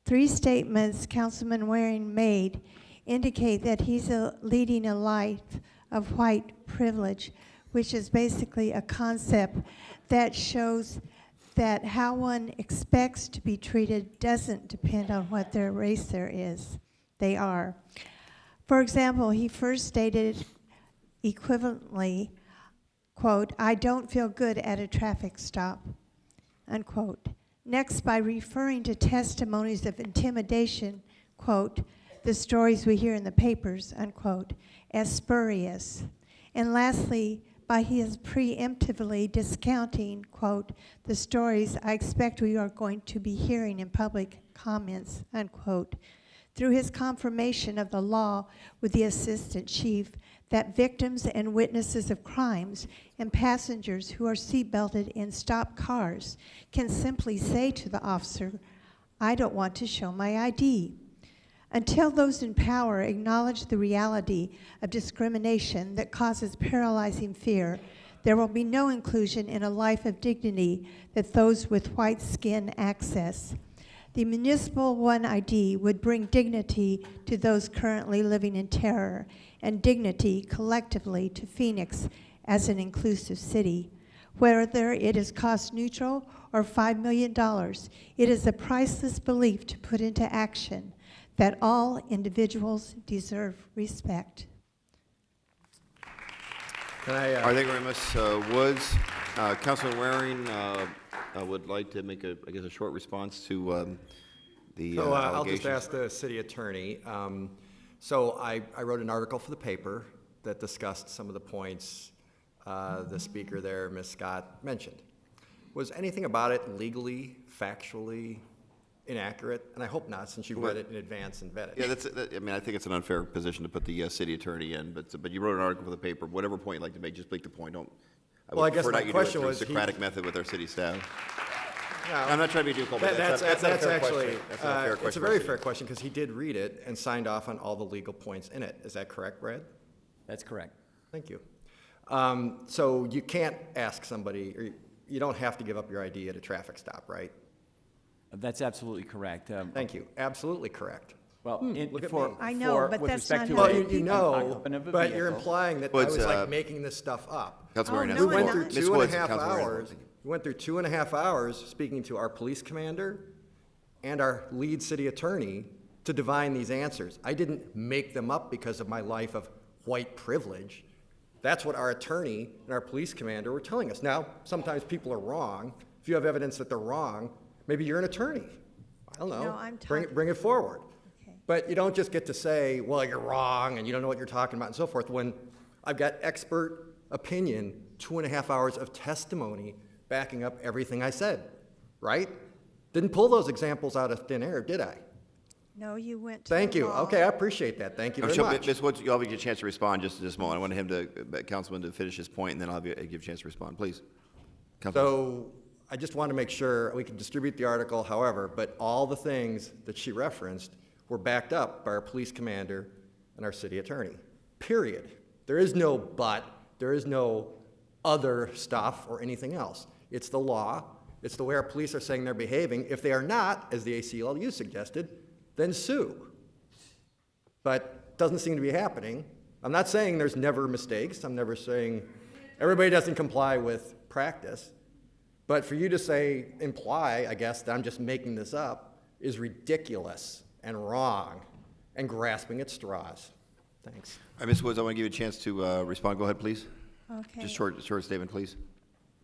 3 statements Councilman Waring made indicate that he's leading a life of white privilege, which is basically a concept that shows that how one expects to be treated doesn't depend on what their race they are. For example, he first stated equivalently, quote, "I don't feel good at a traffic stop," unquote. Next, by referring to testimonies of intimidation, quote, the stories we hear in the papers, unquote, as spurious. And lastly, by his preemptively discounting, quote, the stories I expect we are going to be hearing in public comments, unquote, through his confirmation of the law with the assistant chief that victims and witnesses of crimes and passengers who are seatbelted in stopped cars can simply say to the officer, I don't want to show my ID. Until those in power acknowledge the reality of discrimination that causes paralyzing fear, there will be no inclusion in a life of dignity that those with white skin access. The municipal One ID would bring dignity to those currently living in terror and dignity collectively to Phoenix as an inclusive city. Whether it is cost neutral or $5 million, it is a priceless belief to put into action that all individuals deserve respect. All right, thank you very much, Woods. Councilman Waring would like to make, I guess, a short response to the So I'll allegations. just ask the city attorney. So I wrote an article for the paper that discussed some of the points the speaker there, Ms. Scott, mentioned. Was anything about it legally, factually inaccurate? And I hope not, since you read it in advance and vetted it. Yeah, I mean, I think it's an unfair position to put the city attorney in, but you wrote an article for the paper. Whatever point you'd like to make, just make the point. Don't. Well, I guess prefer my not you question do it was, through a Socratic method with our city staff. No, I'm not trying to be difficult, but that's not a fair actually, question. That's not a fair it's question a for our very city. fair question, because he did read it and signed off on all the legal points in it. Is that correct, Brad? That's correct. Thank you. So you can't ask somebody, or you don't have to give up your ID at a traffic stop, right? That's absolutely correct. Thank you. Absolutely correct. Well, Look at for, me. I know, for, but with that's respect not to how a- Well, you know, occupant of a but you're vehicle- implying that Well, I was it's, like making this stuff up. Councilman Waring, no, We I'm went not. through Ms. 2.5 Woods, Councilman Waring. hours. We went through 2.5 hours speaking to our police commander and our lead city attorney to divine these answers. I didn't make them up because of my life of white privilege. That's what our attorney and our police commander were telling us. Now, sometimes people are wrong. If you have evidence that they're wrong, maybe you're an attorney. I don't know. No, I'm Bring it forward. Okay. But you don't just get to say, well, you're wrong and you don't know what you're talking about and so forth, when I've got expert opinion, 2.5 hours of testimony backing up everything I said, right? Didn't pull those examples out of thin air, did I? No, you went to Thank the you. law. Okay, I appreciate that. Thank you I'm very sure, much. Ms. Woods, you'll have a chance to respond just at this moment. I want him to, Councilman, to finish his point, and then I'll give you a chance to respond. Please. Councilman. So I just want to make sure we can distribute the article, however, but all the things that she referenced were backed up by our police commander and our city attorney, period. There is no but, there is no other stuff or anything else. It's the law. It's the way our police are saying they're behaving. If they are not, as the ACLU suggested, then sue. But it doesn't seem to be happening. I'm not saying there's never mistakes. I'm never saying everybody doesn't comply with practice. But for you to say, imply, I guess, that I'm just making this up is ridiculous and wrong and grasping at straws. Thanks. All right, Ms. Woods, I want to give you a chance to respond. Go ahead, please. Okay. Just short statement, please.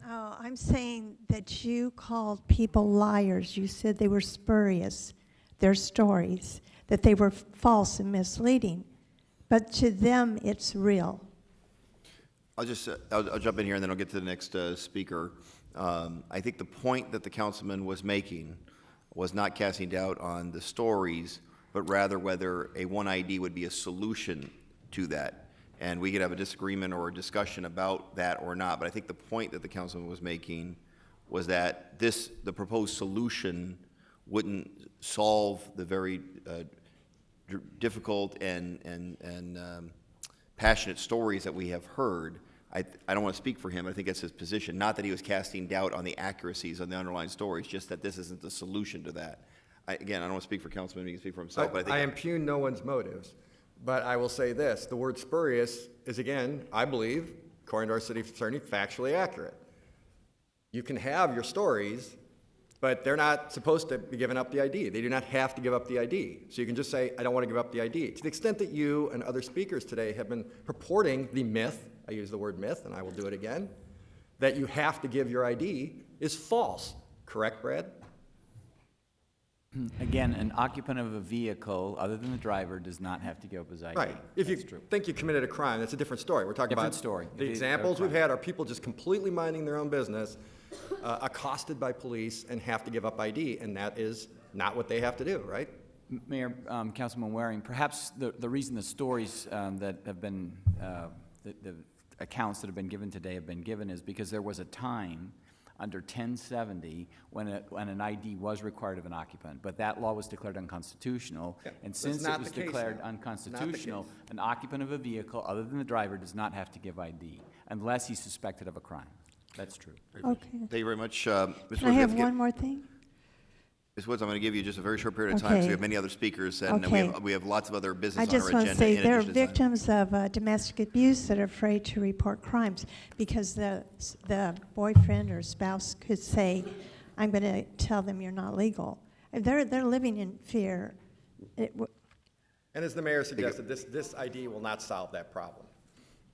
Oh, I'm saying that you called people liars. You said they were spurious, their stories, that they were false and misleading. But to them, it's real. I'll just I'll jump in here and then I'll get to the next speaker. I think the point that the councilman was making was not casting doubt on the stories, but rather whether a One ID would be a solution to that. And we could have a disagreement or a discussion about that or not. But I think the point that the councilman was making was that the proposed solution wouldn't solve the very difficult and passionate stories that we have heard. I don't want to speak for him. I think that's his position. Not that he was casting doubt on the accuracies of the underlying stories, just that this isn't the solution to that. Again, I don't want to speak for Councilman. He can speak for himself. But I think I impugn no one's motives, but I will say this. The word spurious is, again, I believe, according to our city attorney, factually accurate. You can have your stories, but they're not supposed to be giving up the ID. They do not have to give up the ID. So you can just say, I don't want to give up the ID. To the extent that you and other speakers today have been purporting the myth, I use the word myth, and I will do it again, that you have to give your ID is false. Correct, Brad? Again, an occupant of a vehicle, other than the driver, does not have to give up his ID. Right. If you That's true. think you committed a crime, that's a different story. We're talking Different about story. the If you- examples or we've crime. had are people just completely minding their own business, accosted by police, and have to give up ID, and that is not what they have to do, right? Mayor, Councilman Waring, perhaps the reason the stories that have been, the accounts that have been given today have been given is because there was a time under 1070 when an ID was required of an occupant, but that law was declared unconstitutional, and That's since it not was the case declared now. Not the unconstitutional, case. an occupant of a vehicle, other than the driver, does not have to give ID unless he's suspected of a crime. That's true. Okay. Thank you very much. Ms. Woods, Can I we have to get- one more thing? Ms. Woods, I'm going to give you just a very short period of time, because Okay. we have many other speakers, and Okay. we have lots of other business I on our just agenda. want to say in there are addition to this item. victims of domestic abuse that are afraid to report crimes because the boyfriend or spouse could say, I'm going to tell them you're not legal. They're living in fear. And as the mayor suggested, this ID will not solve that problem.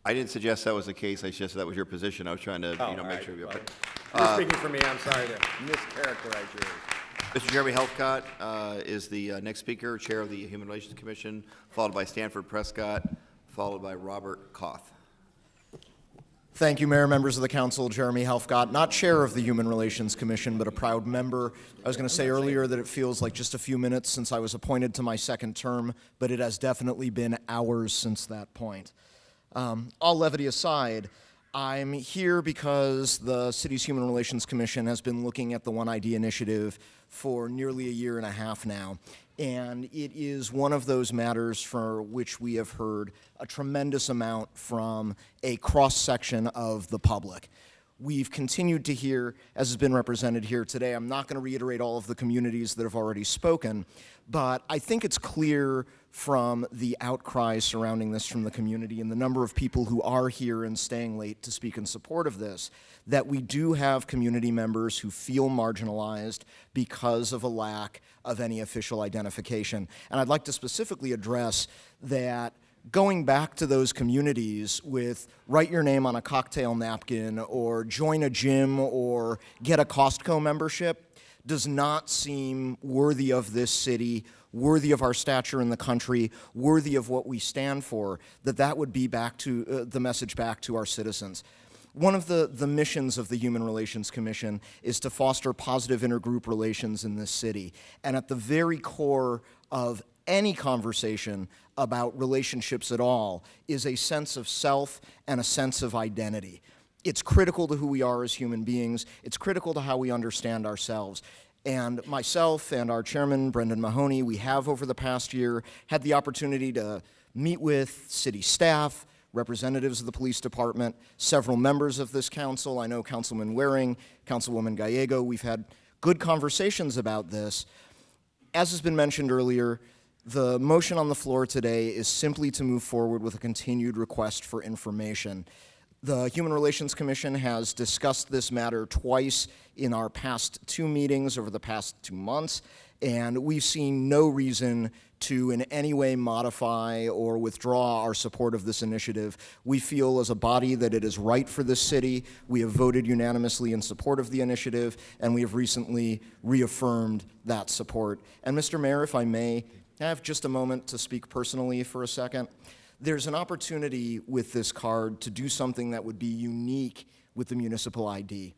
I didn't suggest that was the case. I suggested that was your position. I was trying to, Oh, make all right. sure. Well, But, you're speaking for me. I'm sorry to mischaracterize yours. Mr. Jeremy Helfgott is the next speaker, Chair of the Human Relations Commission, followed by Stanford Prescott, followed by Robert Koth. Thank you, Mayor, members of the council. Jeremy Helfgott, not chair of the Human Relations Commission, but a proud member. I was going to say earlier that it feels like just a few minutes since I was appointed to my second term, but it has definitely been hours since that point. All levity aside, I'm here because the city's Human Relations Commission has been looking at the One ID initiative for nearly a year and a half now. And it is one of those matters for which we have heard a tremendous amount from a cross-section of the public. We've continued to hear, as has been represented here today, I'm not going to reiterate all of the communities that have already spoken, but I think it's clear from the outcry surrounding this from the community and the number of people who are here and staying late to speak in support of this, that we do have community members who feel marginalized because of a lack of any official identification. And I'd like to specifically address that going back to those communities with write your name on a cocktail napkin or join a gym or get a Costco membership does not seem worthy of this city, worthy of our stature in the country, worthy of what we stand for, that would be back to the message back to our citizens. One of the missions of the Human Relations Commission is to foster positive intergroup relations in this city. And at the very core of any conversation about relationships at all is a sense of self and a sense of identity. It's critical to who we are as human beings. It's critical to how we understand ourselves. And myself and our chairman, Brendan Mahoney, we have over the past year had the opportunity to meet with city staff, representatives of the police department, several members of this council. I know Councilman Waring, Councilwoman Gallego. We've had good conversations about this. As has been mentioned earlier, the motion on the floor today is simply to move forward with a continued request for information. The Human Relations Commission has discussed this matter twice in our past 2 meetings over the past 2 months, and we've seen no reason to in any way modify or withdraw our support of this initiative. We feel as a body that it is right for this city. We have voted unanimously in support of the initiative, and we have recently reaffirmed that support. And Mr. Mayor, if I may, I have just a moment to speak personally for a second. There's an opportunity with this card to do something that would be unique with the municipal ID.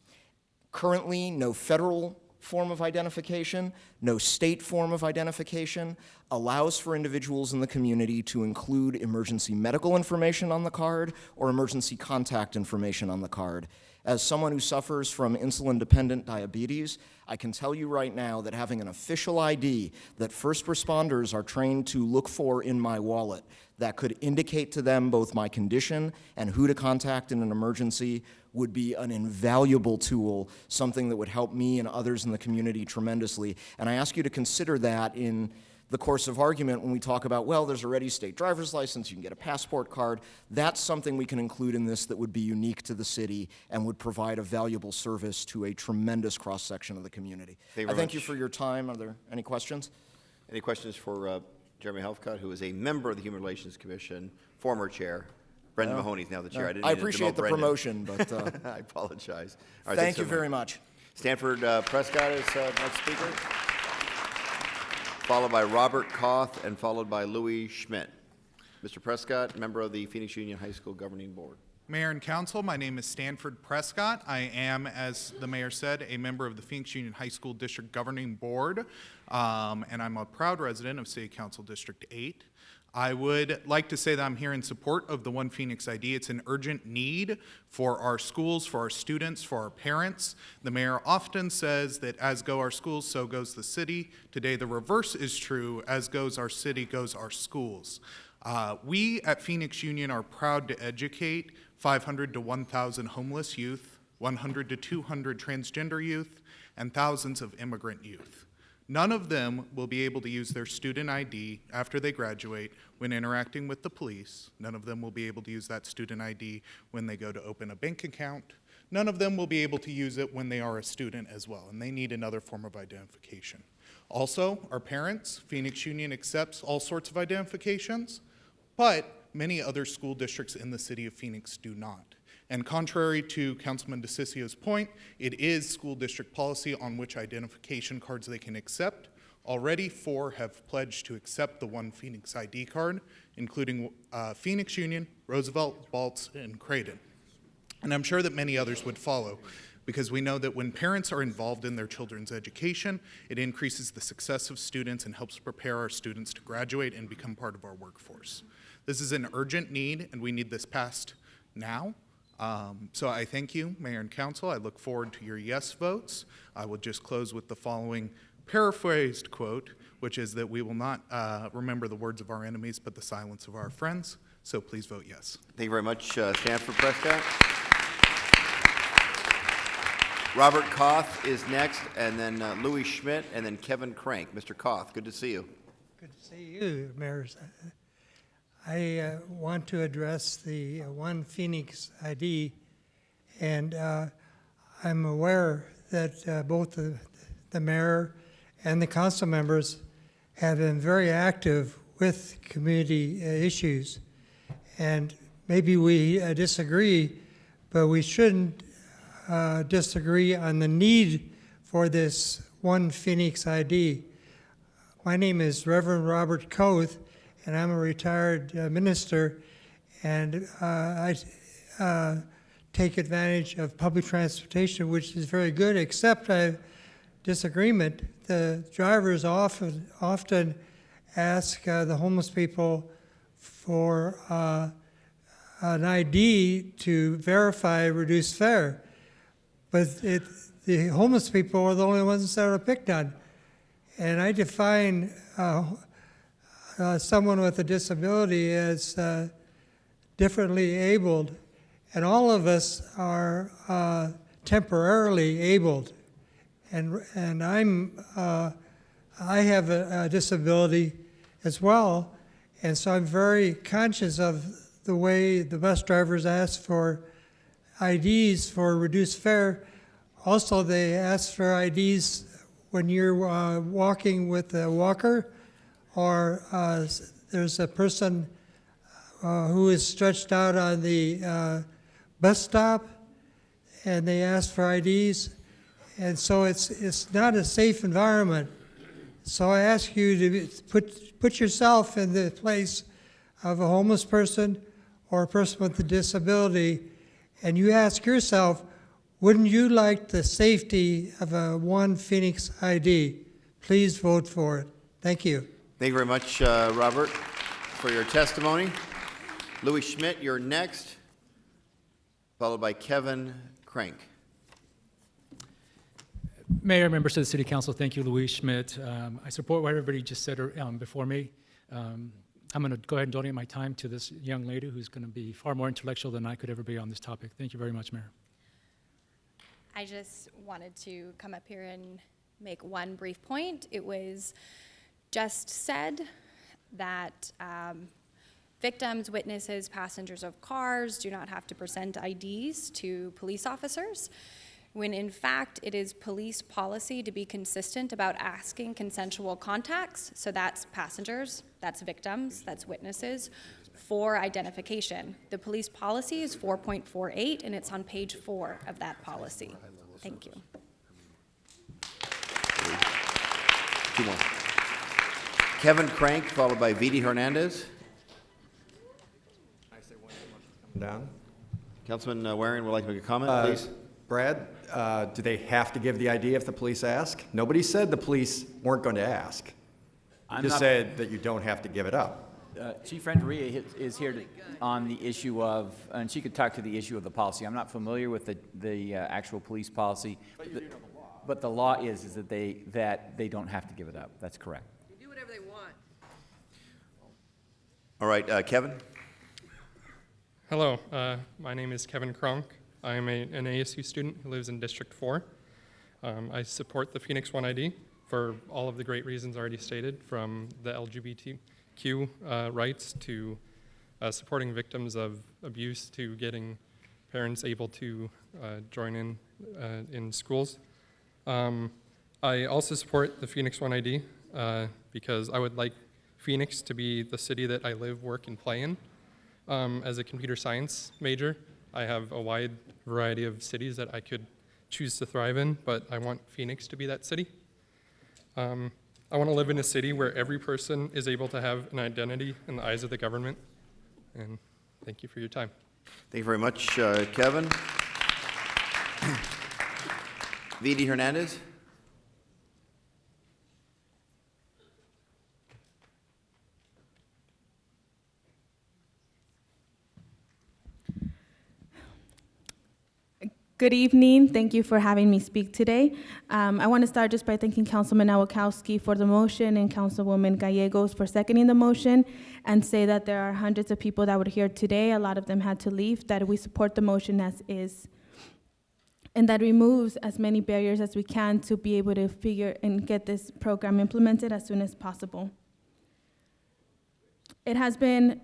Currently, no federal form of identification, no state form of identification allows for individuals in the community to include emergency medical information on the card or emergency contact information on the card. As someone who suffers from insulin-dependent diabetes, I can tell you right now that having an official ID that first responders are trained to look for in my wallet that could indicate to them both my condition and who to contact in an emergency would be an invaluable tool, something that would help me and others in the community tremendously. And I ask you to consider that in the course of argument when we talk about, well, there's already a state driver's license, you can get a passport card. That's something we can include in this that would be unique to the city and would provide a valuable service to a tremendous cross-section of the community. I thank you for your time. Are there any questions? Any questions for Jeremy Helfgott, who is a member of the Human Relations Commission, former chair? Brendan Mahoney is now the chair. I didn't mean to appreciate demote the Brendan. promotion, but I apologize. All right, thank thanks you so very much. Stanford Prescott is next speaker. followed by Robert Koth, and followed by Louis Schmidt. Mr. Prescott, member of the Phoenix Union High School Governing Board. Mayor and Council, my name is Stanford Prescott. I am, as the mayor said, a member of the Phoenix Union High School District Governing Board, and I'm a proud resident of City Council District 8. I would like to say that I'm here in support of the One Phoenix ID. It's an urgent need for our schools, for our students, for our parents. The mayor often says that as go our schools, so goes the city. Today the reverse is true. As goes our city, goes our schools. We at Phoenix Union are proud to educate 500 to 1,000 homeless youth, 100 to 200 transgender youth, and thousands of immigrant youth. None of them will be able to use their student ID after they graduate when interacting with the police. None of them will be able to use that student ID when they go to open a bank account. None of them will be able to use it when they are a student as well, and they need another form of identification. Also, our parents, Phoenix Union accepts all sorts of identifications, but many other school districts in the city of Phoenix do not. And contrary to Councilman DeCicio's point, it is school district policy on which identification cards they can accept. Already 4 have pledged to accept the One Phoenix ID card, including Phoenix Union, Roosevelt, Baltz, and Creighton. And I'm sure that many others would follow, because we know that when parents are involved in their children's education, it increases the success of students and helps prepare our students to graduate and become part of our workforce. This is an urgent need, and we need this passed now. So I thank you, Mayor and Council. I look forward to your yes votes. I will just close with the following paraphrased quote, which is that we will not remember the words of our enemies, but the silence of our friends. So please vote yes. Thank you very much, Stanford Prescott. Robert Koth is next, and then Louis Schmidt, and then Kevin Crank. Mr. Koth, good to see you. Good to see you, Mayor. I want to address the One Phoenix ID, and I'm aware that both the mayor and the council members have been very active with community issues. And maybe we disagree, but we shouldn't disagree on the need for this One Phoenix ID. My name is Reverend Robert Koth, and I'm a retired minister, and I take advantage of public transportation, which is very good, except I have disagreement. The drivers often ask the homeless people for an ID to verify reduced fare, but the homeless people are the only ones that are picked on. And I define someone with a disability as differently abled, and all of us are temporarily abled. And I have a disability as well, and so I'm very conscious of the way the bus drivers ask for IDs for reduced fare. Also, they ask for IDs when you're walking with a walker, or there's a person who is stretched out on the bus stop, and they ask for IDs, and so it's not a safe environment. So I ask you to put yourself in the place of a homeless person or a person with a disability, and you ask yourself, wouldn't you like the safety of a One Phoenix ID? Please vote for it. Thank you. Thank you very much, Robert, for your testimony. Louis Schmidt, you're next, followed by Kevin Crank. Mayor, members of the City Council, thank you, Louis Schmidt. I support what everybody just said before me. I'm going to go ahead and donate my time to this young lady who's going to be far more intellectual than I could ever be on this topic. Thank you very much, Mayor. I just wanted to come up here and make one brief point. It was just said that victims, witnesses, passengers of cars do not have to present IDs to police officers, when in fact it is police policy to be consistent about asking consensual contacts. So that's passengers, that's victims, that's witnesses, for identification. The police policy is 4.48, and it's on page 4 of that policy. Thank you. Two more. Kevin Crank, followed by Vidi Hernandez. Down. Councilman Waring would like to make a comment, please. Brad, do they have to give the ID if the police ask? Nobody said the police weren't going to ask. You I'm just not- said that you don't have to give it up. Chief Renteria is here on the issue of, and she could talk to the issue of the policy. I'm not familiar with the actual police policy. But the law is that they don't have to give it up. That's correct. Do whatever they want. All right, Kevin. Hello, my name is Kevin Kronk. I am an ASU student who lives in District 4. I support the Phoenix One ID for all of the great reasons already stated, from the LGBTQ rights to supporting victims of abuse to getting parents able to join in schools. I also support the Phoenix One ID because I would like Phoenix to be the city that I live, work, and play in. As a computer science major, I have a wide variety of cities that I could choose to thrive in, but I want Phoenix to be that city. I want to live in a city where every person is able to have an identity in the eyes of the government. And thank you for your time. Thank you very much, Kevin. Vidi Hernandez. Good evening. Thank you for having me speak today. I want to start just by thanking Councilman Nowakowski for the motion and Councilwoman Gallegos for seconding the motion, and say that there are hundreds of people that were here today, a lot of them had to leave, that we support the motion as is, and that removes as many barriers as we can to be able to figure and get this program implemented as soon as possible. It has been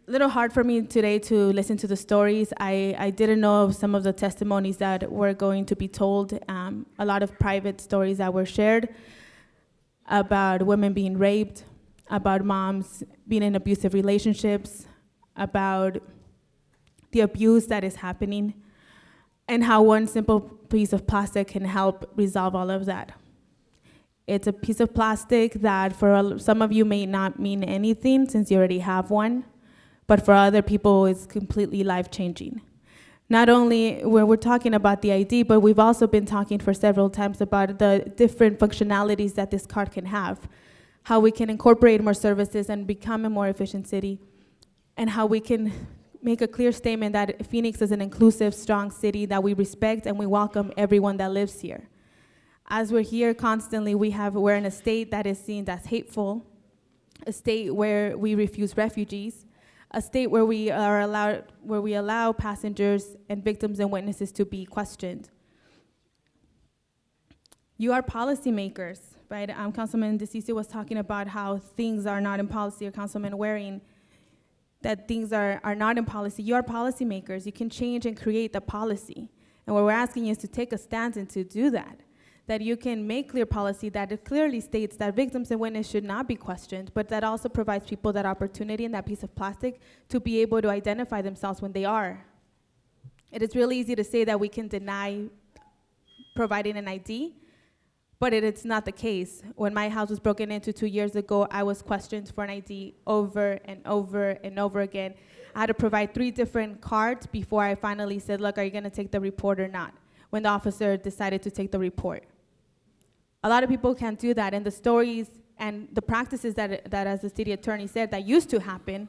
a little hard for me today to listen to the stories. I didn't know of some of the testimonies that were going to be told, a lot of private stories that were shared about women being raped, about moms being in abusive relationships, about the abuse that is happening, and how one simple piece of plastic can help resolve all of that. It's a piece of plastic that for some of you may not mean anything since you already have one, but for other people, it's completely life-changing. Not only when we're talking about the ID, but we've also been talking for several times about the different functionalities that this card can have, how we can incorporate more services and become a more efficient city, and how we can make a clear statement that Phoenix is an inclusive, strong city that we respect and we welcome everyone that lives here. As we're here constantly, we're in a state that is seen as hateful, a state where we refuse refugees, a state where we allow passengers and victims and witnesses to be questioned. You are policymakers, right? Councilman DeCiccio was talking about how things are not in policy, or Councilman Waring, that things are not in policy. You are policymakers. You can change and create the policy. And what we're asking you is to take a stance and to do that. That you can make clear policy that it clearly states that victims and witnesses should not be questioned, but that also provides people that opportunity and that piece of plastic to be able to identify themselves when they are. It is really easy to say that we can deny providing an ID, but it's not the case. When my house was broken into 2 years ago, I was questioned for an ID over and over and over again. I had to provide 3 different cards before I finally said, look, are you gonna take the report or not? When the officer decided to take the report. A lot of people can't do that, and the stories and the practices that as the city attorney said, that used to happen,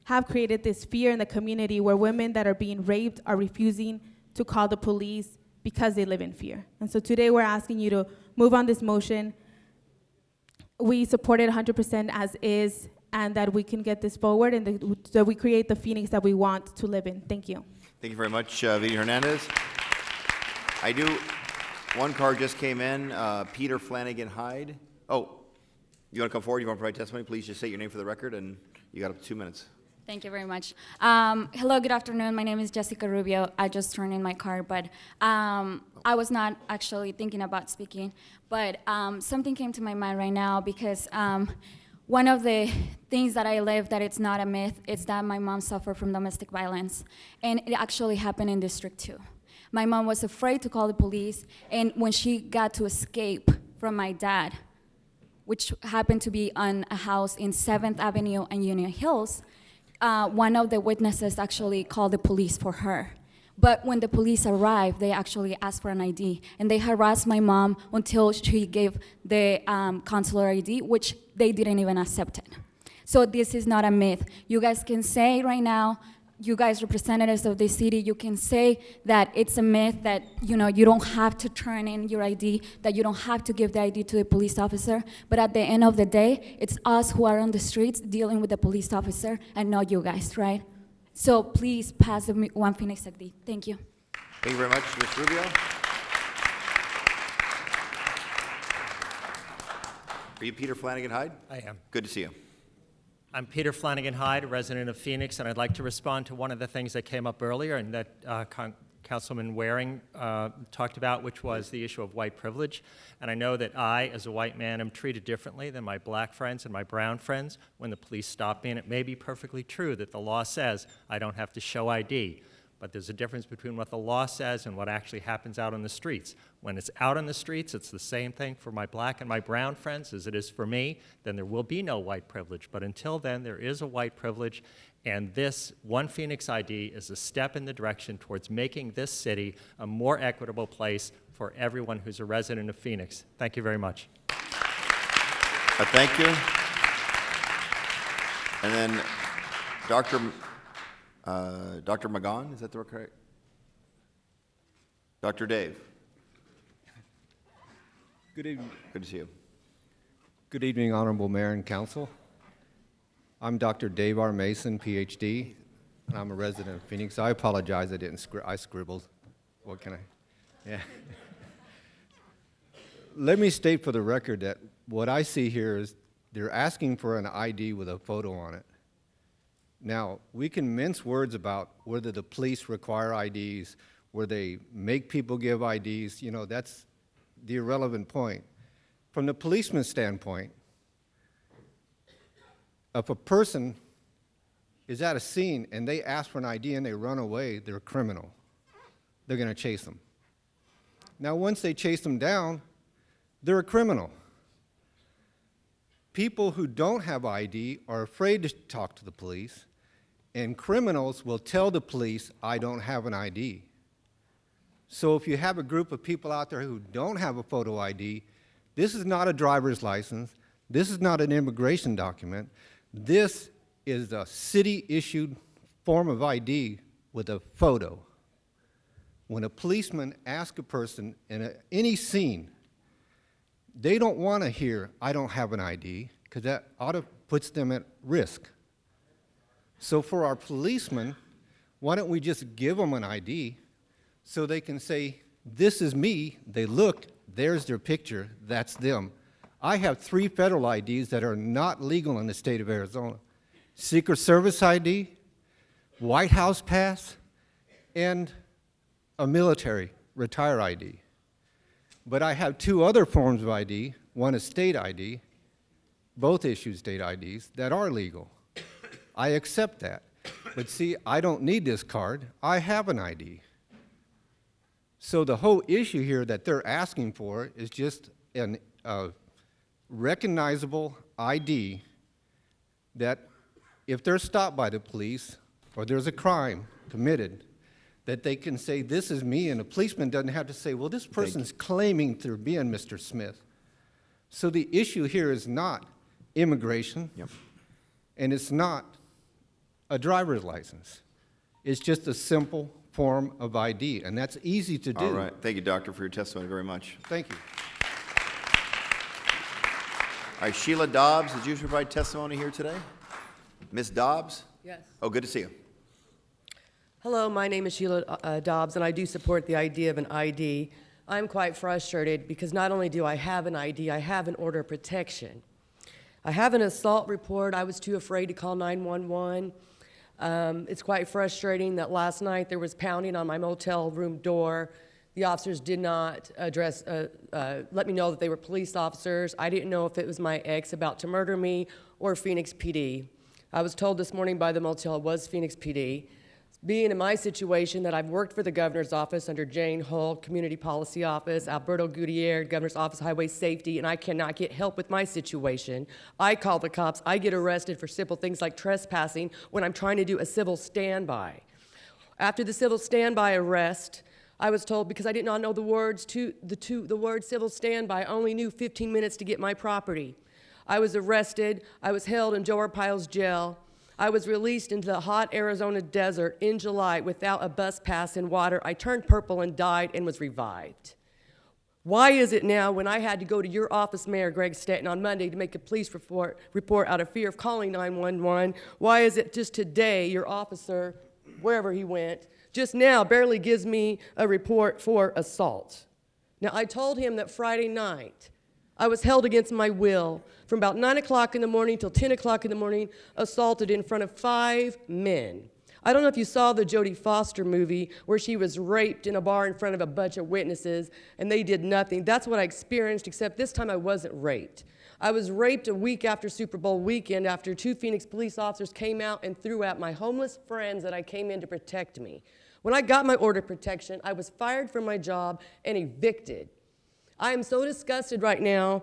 have created this fear in the community where women that are being raped are refusing to call the police because they live in fear. And so today we're asking you to move on this motion. We support it 100% as is, and that we can get this forward and that we create the Phoenix that we want to live in. Thank you. Thank you very much, Vidi Hernandez. One card just came in, Peter Flanagan Hyde. Oh, you want to come forward? You want to provide testimony? Please just state your name for the record, and you got up to 2 minutes. Thank you very much. Hello, good afternoon. My name is Jessica Rubio. I just turned in my card, but I was not actually thinking about speaking, but something came to my mind right now because one of the things that I live that it's not a myth is that my mom suffered from domestic violence, and it actually happened in District 2. My mom was afraid to call the police, and when she got to escape from my dad, which happened to be on a house in 7th Avenue and Union Hills, one of the witnesses actually called the police for her. But when the police arrived, they actually asked for an ID, and they harassed my mom until she gave the consular ID, which they didn't even accept it. So this is not a myth. You guys can say right now, you guys representatives of the city, you can say that it's a myth, that you don't have to turn in your ID, that you don't have to give the ID to the police officer, but at the end of the day, it's us who are on the streets dealing with the police officer and not you guys, right? So please pass the One Phoenix ID. Thank you. Thank you very much, Ms. Rubio. Are you Peter Flanagan Hyde? I am. Good to see you. I'm Peter Flanagan Hyde, a resident of Phoenix, and I'd like to respond to one of the things that came up earlier and that Councilman Waring talked about, which was the issue of white privilege. And I know that I, as a white man, am treated differently than my black friends and my brown friends when the police stop me. And it may be perfectly true that the law says I don't have to show ID. But there's a difference between what the law says and what actually happens out on the streets. When it's out on the streets, it's the same thing for my black and my brown friends as it is for me. Then there will be no white privilege. But until then, there is a white privilege. And this One Phoenix ID is a step in the direction towards making this city a more equitable place for everyone who's a resident of Phoenix. Thank you very much. Thank you. And then Dr. Magan, is that the correct? Dr. Dave. Good evening. Good to see you. Good evening, Honorable Mayor and Council. I'm Dr. Dave R. Mason, PhD, and I'm a resident of Phoenix. I apologize, I scribbled. What can I? Yeah. Let me state for the record that what I see here is they're asking for an ID with a photo on it. Now, we can mince words about whether the police require IDs, where they make people give IDs, that's the irrelevant point. From the policeman's standpoint, if a person is at a scene and they ask for an ID and they run away, they're a criminal. They're going to chase them. Now, once they chase them down, they're a criminal. People who don't have ID are afraid to talk to the police, and criminals will tell the police, I don't have an ID. So if you have a group of people out there who don't have a photo ID, this is not a driver's license, this is not an immigration document, this is a city-issued form of ID with a photo. When a policeman asks a person in any scene, they don't want to hear, I don't have an ID, because that puts them at risk. So for our policemen, why don't we just give them an ID so they can say, this is me, they look, there's their picture, that's them. I have 3 federal IDs that are not legal in the state of Arizona. Secret Service ID, White House pass, and a military retire ID. But I have 2 other forms of ID, one is state ID, both issue state IDs, that are legal. I accept that. But see, I don't need this card. I have an ID. So the whole issue here that they're asking for is just a recognizable ID that if they're stopped by the police or there's a crime committed, that they can say, this is me, and a policeman doesn't have to say, well, this person's claiming to be Mr. Smith. So the issue here is not immigration, and it's not a driver's license. It's just a simple form of ID, and that's easy to do. All right. Thank you, Doctor, for your testimony very much. Thank you. All right, Sheila Dobbs, did you provide testimony here today? Ms. Dobbs? Yes. Oh, good to see you. Hello, my name is Sheila Dobbs, and I do support the idea of an ID. I'm quite frustrated because not only do I have an ID, I have an order of protection. I have an assault report. I was too afraid to call 911. It's quite frustrating that last night there was pounding on my motel room door. The officers did not let me know that they were police officers. I didn't know if it was my ex about to murder me or Phoenix PD. I was told this morning by the motel it was Phoenix PD. being in my situation that I've worked for the governor's office under Jane Hull, Community Policy Office, Alberto Gutierrez, Governor's Office of Highway Safety, and I cannot get help with my situation. I call the cops. I get arrested for simple things like trespassing when I'm trying to do a civil standby. After the civil standby arrest, I was told, because I did not know the words to the word civil standby, I only knew 15 minutes to get my property. I was arrested. I was held in Joe Arpaio's jail. I was released into the hot Arizona desert in July without a bus pass and water. I turned purple and died and was revived. Why is it now when I had to go to your office, Mayor Greg Stanton, on Monday to make a police report out of fear of calling 911, why is it just today your officer, wherever he went, just now barely gives me a report for assault? Now, I told him that Friday night I was held against my will from about 9 o'clock in the morning till 10 o'clock in the morning, assaulted in front of 5 men. I don't know if you saw the Jodie Foster movie where she was raped in a bar in front of a bunch of witnesses and they did nothing. That's what I experienced, except this time I wasn't raped. I was raped a week after Super Bowl weekend after 2 Phoenix police officers came out and threw at my homeless friends that I came in to protect me. When I got my order of protection, I was fired from my job and evicted. I am so disgusted right now.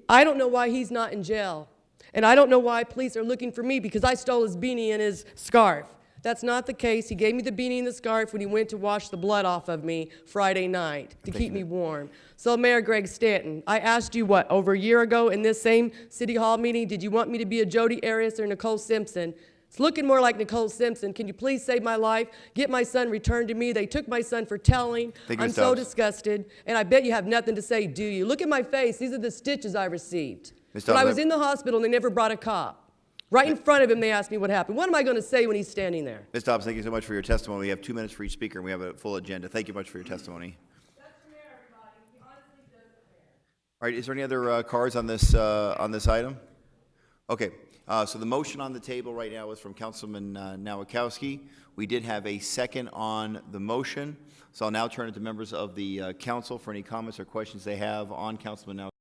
I don't know why he's not in jail. And I don't know why police are looking for me because I stole his beanie and his scarf. That's not the case. He gave me the beanie and the scarf when he went to wash the blood off of me Friday night to keep me warm. So Mayor Greg Stanton, I asked you what, over a year ago in this same City Hall meeting, did you want me to be a Jodi Arias or Nicole Simpson? It's looking more like Nicole Simpson. Can you please save my life? Get my son returned to me. They took my son for telling. I'm so disgusted. And I bet you have nothing to say, do you? Look at my face. These are the stitches I received. But I was in the hospital and they never brought a cop. Right in front of him, they asked me what happened. What am I going to say when he's standing there? Ms. Dobbs, thank you so much for your testimony. We have 2 minutes for each speaker, and we have a full agenda. Thank you much for your testimony. All right, is there any other cards on this item? Okay, so the motion on the table right now is from Councilman Nowakowski. We did have a second on the motion, so I'll now turn it to members of the council for any comments or questions they have on Councilman Nowakowski.